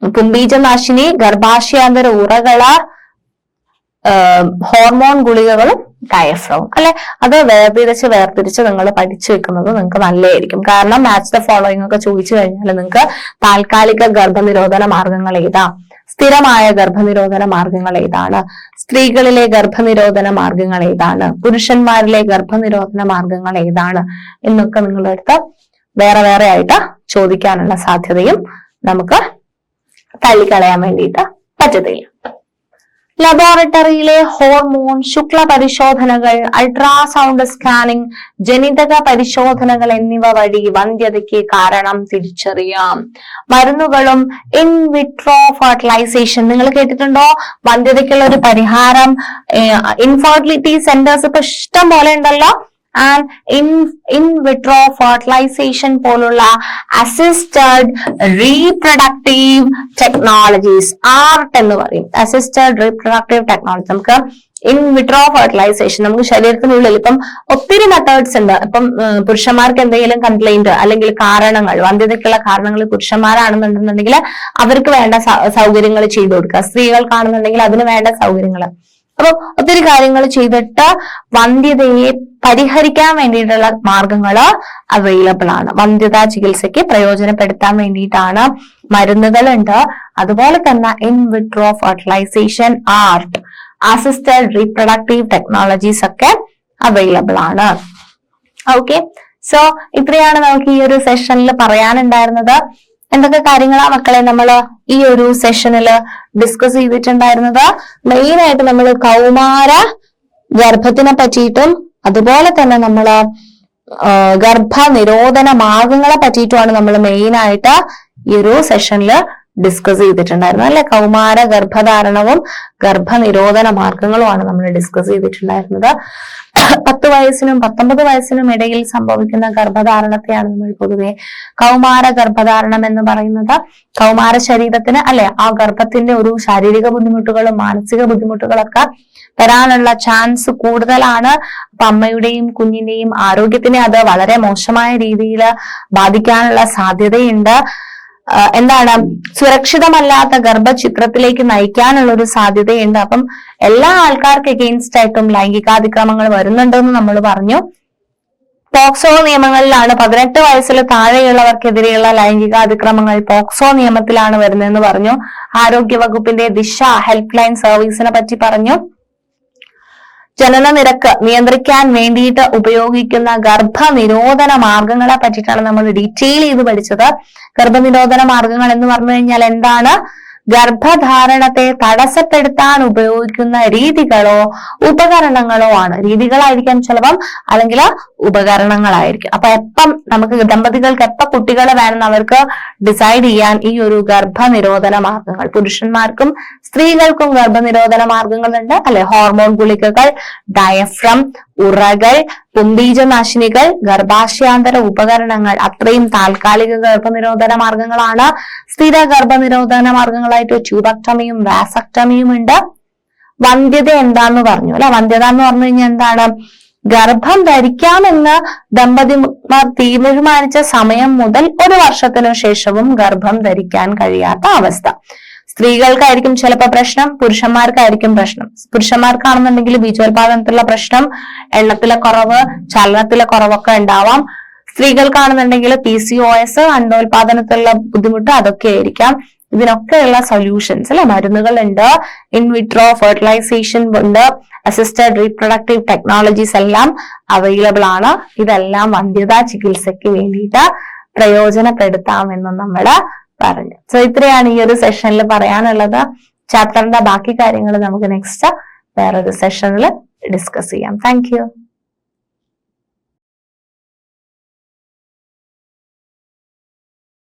പുംബീജനാശിനി, ഗർഭാശയാന്തര ഉറകള്, ഹോർമോൺ ഗുളികകളും ഡയഫ്രം അല്ലെ. അത് വേർതിരിച്ച് നിങ്ങൾ പഠിച്ചു വെക്കുന്നത് നിങ്ങൾക്ക് നല്ലതായിരിക്കും. കാരണം മാച്ച് ദ ഫോളോയിങ് ഒക്കെ ചോദിച്ചു കഴിഞ്ഞാൽ നിങ്ങൾക്ക് താൽക്കാലിക ഗർഭനിരോധന മാർഗങ്ങൾ ഏതാ, സ്ഥിരമായ ഗർഭനിരോധന മാർഗങ്ങൾ ഏതാണ്, സ്ത്രീകളിലെ ഗർഭനിരോധന മാർഗങ്ങൾ ഏതാണ്, പുരുഷന്മാരിലെ ഗർഭനിരോധന മാർഗങ്ങൾ ഏതാണ് എന്നൊക്കെ നിങ്ങളുടെ അടുത്ത് വേറെ വേറെ ആയിട്ട് ചോദിക്കാനുള്ള സാധ്യതയും നമുക്ക് തള്ളിക്കളയാൻ വേണ്ടിയിട്ട് പറ്റത്തില്ല. ലബോറട്ടറിയിലെ ഹോർമോൺ, ശുക്ല പരിശോധനകൾ, അൾട്രാസൗണ്ട് സ്കാനിംഗ്, ജനിതക പരിശോധനകൾ എന്നിവ വഴി വന്ധ്യതയ്ക്ക് കാരണം തിരിച്ചറിയാം. മരുന്നുകളും ഇൻ വിട്രോ ഫെർട്ടിലൈസേഷൻ, നിങ്ങൾ കേട്ടിട്ടുണ്ടോ? വന്ധ്യതയ്ക്കുള്ള ഒരു പരിഹാരം ഇൻഫെർട്ടിലിറ്റി സെന്റേഴ്സ് ഇപ്പൊ ഇഷ്ടം പോലെ ഉണ്ടല്ലോ. ആൻഡ് ഇൻ വിട്രോ ഫെർട്ടിലൈസേഷൻ പോലുള്ള അസിസ്റ്റഡ് റീപ്രൊഡക്റ്റീവ് ടെക്നോളജീസ്, ആർട്ട് എന്ന് പറയും. Assisted reproductive technology. നമുക്ക് ഇൻ വിട്രോ ഫെർട്ടിലൈസേഷൻ നമുക്ക് ശരീരത്തിനുള്ളിൽ ഇപ്പം ഒത്തിരി മെത്തേഡ്സ് ഉണ്ട്. ഇപ്പം പുരുഷന്മാർക്ക് എന്തെങ്കിലും കംപ്ലൈന്റ് അല്ലെങ്കിൽ കാരണങ്ങൾ, വന്ധ്യതയ്ക്കുള്ള കാരണങ്ങൾ പുരുഷന്മാരാണെന്നുണ്ടെന്നുണ്ടെങ്കിൽ അവർക്ക് വേണ്ട സൗകര്യങ്ങൾ ചെയ്തു കൊടുക്കുക. സ്ത്രീകൾക്കാണെന്നുണ്ടെങ്കിൽ അതിന് വേണ്ട സൗകര്യങ്ങൾ. അപ്പൊ ഒത്തിരി കാര്യങ്ങൾ ചെയ്തിട്ട് വന്ധ്യതയെ പരിഹരിക്കാൻ വേണ്ടിയിട്ടുള്ള മാർഗങ്ങൾ അവൈലബിൾ ആണ്. വന്ധ്യതാ ചികിത്സയ്ക്ക് പ്രയോജനപ്പെടുത്താൻ വേണ്ടിയിട്ടാണ് മരുന്നുകളുണ്ട്. അതുപോലെ തന്നെ in vitro fertilisation, ART, assisted reproductive technologies ഒക്കെ അവൈലബിൾ ആണ്. ഓക്കെ, സോ ഇത്രയാണ് നമുക്ക് ഈ ഒരു സെഷനിൽ പറയാനുണ്ടായിരുന്നത്. എന്തൊക്കെ കാര്യങ്ങളാ മക്കളെ നമ്മൾ ഈ ഒരു സെഷനിൽ ഡിസ്കസ് ചെയ്തിട്ടുണ്ടായിരുന്നത്? മെയിൻ ആയിട്ട് നമ്മൾ കൗമാര ഗർഭത്തിനെ പറ്റിയിട്ടും അതുപോലെ തന്നെ നമ്മള് ഗർഭനിരോധന മാർഗങ്ങളെ പറ്റിയിട്ടുമാണ് നമ്മൾ മെയിൻ ആയിട്ട് ഈ ഒരു സെഷനിൽ ഡിസ്കസ് ചെയ്തിട്ടുണ്ടായിരുന്നത് അല്ലെ. കൗമാര ഗർഭധാരണവും ഗർഭനിരോധന മാർഗങ്ങളുമാണ് നമ്മൾ ഡിസ്കസ് ചെയ്തിട്ടുണ്ടായിരുന്നത്. 10 വയസ്സിനും 19 വയസ്സിനും ഇടയിൽ സംഭവിക്കുന്ന ഗർഭധാരണത്തെയാണ് നമ്മൾ പൊതുവെ കൗമാര ഗർഭധാരണം എന്ന് പറയുന്നത്. കൗമാര ശരീരത്തിന് അല്ലെ ആ ഗർഭത്തിന്റെ ഒരു ശാരീരിക ബുദ്ധിമുട്ടുകളും മാനസിക ബുദ്ധിമുട്ടുകളൊക്കെ വരാനുള്ള ചാൻസ് കൂടുതലാണ്. അപ്പൊ അമ്മയുടെയും കുഞ്ഞിന്റെയും ആരോഗ്യത്തിനെ അത് വളരെ മോശമായ രീതിയിൽ ബാധിക്കാനുള്ള സാധ്യതയുണ്ട്. എന്താണ്, സുരക്ഷിതമല്ലാത്ത ഗർഭചിത്രത്തിലേക്ക് നയിക്കാനുള്ള ഒരു സാധ്യതയുണ്ട്. അപ്പം എല്ലാ ആൾക്കാർക്ക് എഗെയിൻസ്റ്റ് ആയിട്ടും ലൈംഗികാതിക്രമങ്ങൾ വരുന്നുണ്ടെന്ന് നമ്മൾ പറഞ്ഞു. പോക്സോ നിയമങ്ങളിലാണ് 18 വയസ്സിൽ താഴെയുള്ളവർക്കെതിരെയുള്ള ലൈംഗികാതിക്രമങ്ങൾ പോക്സോ നിയമത്തിലാണ് വരുന്നതെന്ന് പറഞ്ഞു. ആരോഗ്യ വകുപ്പിന്റെ ദിശ ഹെൽപ്പ് ലൈൻ സർവീസിനെ പറ്റി പറഞ്ഞു. ജനന നിരക്ക് നിയന്ത്രിക്കാൻ വേണ്ടിയിട്ട് ഉപയോഗിക്കുന്ന ഗർഭനിരോധന മാർഗങ്ങളെ പറ്റിയിട്ടാണ് നമ്മൾ ഡീറ്റെയിൽ ചെയ്ത് പഠിച്ചത്. ഗർഭനിരോധന മാർഗങ്ങൾ എന്ന് പറഞ്ഞു കഴിഞ്ഞാൽ എന്താണ്? ഗർഭധാരണത്തെ തടസ്സപ്പെടുത്താൻ ഉപയോഗിക്കുന്ന രീതികളോ ഉപകരണങ്ങളോ ആണ്. രീതികളായിരിക്കാം ചിലപ്പം, അല്ലെങ്കിൽ ഉപകരണങ്ങളായിരിക്കും. അപ്പൊ എപ്പം നമുക്ക് ദമ്പതികൾക്ക് എപ്പം കുട്ടികളെ വേണമെന്ന് അവർക്ക് ഡിസൈഡ് ചെയ്യാൻ ഈ ഒരു ഗർഭനിരോധന മാർഗങ്ങൾ, പുരുഷന്മാർക്കും സ്ത്രീകൾക്കും ഗർഭനിരോധന മാർഗങ്ങളുണ്ട് അല്ലെ. ഹോർമോൺ ഗുളികകൾ, ഡയഫ്രം, ഉറകൾ, പുംബീജനാശിനികൾ, ഗർഭാശയാന്തര ഉപകരണങ്ങൾ, അത്രയും താൽക്കാലിക ഗർഭനിരോധന മാർഗങ്ങളാണ്. സ്ഥിര ഗർഭനിരോധന മാർഗങ്ങളായിട്ട് ട്യൂബക്ടമിയും വാസക്ടമിയും ഉണ്ട്. വന്ധ്യത എന്താന്ന് പറഞ്ഞു അല്ലെ. വന്ധ്യത എന്ന് പറഞ്ഞു കഴിഞ്ഞാൽ എന്താണ്? ഗർഭം ധരിക്കാമെന്ന് ദമ്പതിമാർ തീരുമാനിച്ച സമയം മുതൽ 1 വർഷത്തിനു ശേഷവും ഗർഭം ധരിക്കാൻ കഴിയാത്ത അവസ്ഥ. സ്ത്രീകൾക്കായിരിക്കും ചിലപ്പോൾ പ്രശ്നം, പുരുഷന്മാർക്കായിരിക്കും പ്രശ്നം. പുരുഷന്മാർക്കാണെന്നുണ്ടെങ്കിൽ ബീജോത്പാദനത്തിലുള്ള പ്രശ്നം, എണ്ണത്തിലെ കുറവ്, ചലനത്തിലെ കുറവൊക്കെ ഉണ്ടാവാം. സ്ത്രീകൾക്കാണെന്നുണ്ടെങ്കിൽ PCOS, അണ്ടോത്പാദനത്തിലുള്ള ബുദ്ധിമുട്ട്, അതൊക്കെ ആയിരിക്കാം. ഇതിനൊക്കെയുള്ള സൊല്യൂഷൻസ് അല്ലെ, മരുന്നുകളുണ്ട്. ഇൻ വിട്രോ ഫെർട്ടിലൈസേഷൻ ഉണ്ട്, അസിസ്റ്റഡ് റീപ്രൊഡക്റ്റീവ് ടെക്നോളജീസ് എല്ലാം അവൈലബിൾ ആണ്. ഇതെല്ലാം വന്ധ്യതാ ചികിത്സയ്ക്ക് വേണ്ടിയിട്ട് പ്രയോജനപ്പെടുത്താമെന്ന് നമ്മള് പറഞ്ഞു. സോ ഇത്രയാണ് ഈ ഒരു സെഷനിൽ പറയാനുള്ളത്. ചാപ്റ്ററിന്റെ ബാക്കി കാര്യങ്ങൾ നമുക്ക് നെക്സ്റ്റ് വേറൊരു സെഷനിൽ ഡിസ്കസ് ചെയ്യാം. Thank you.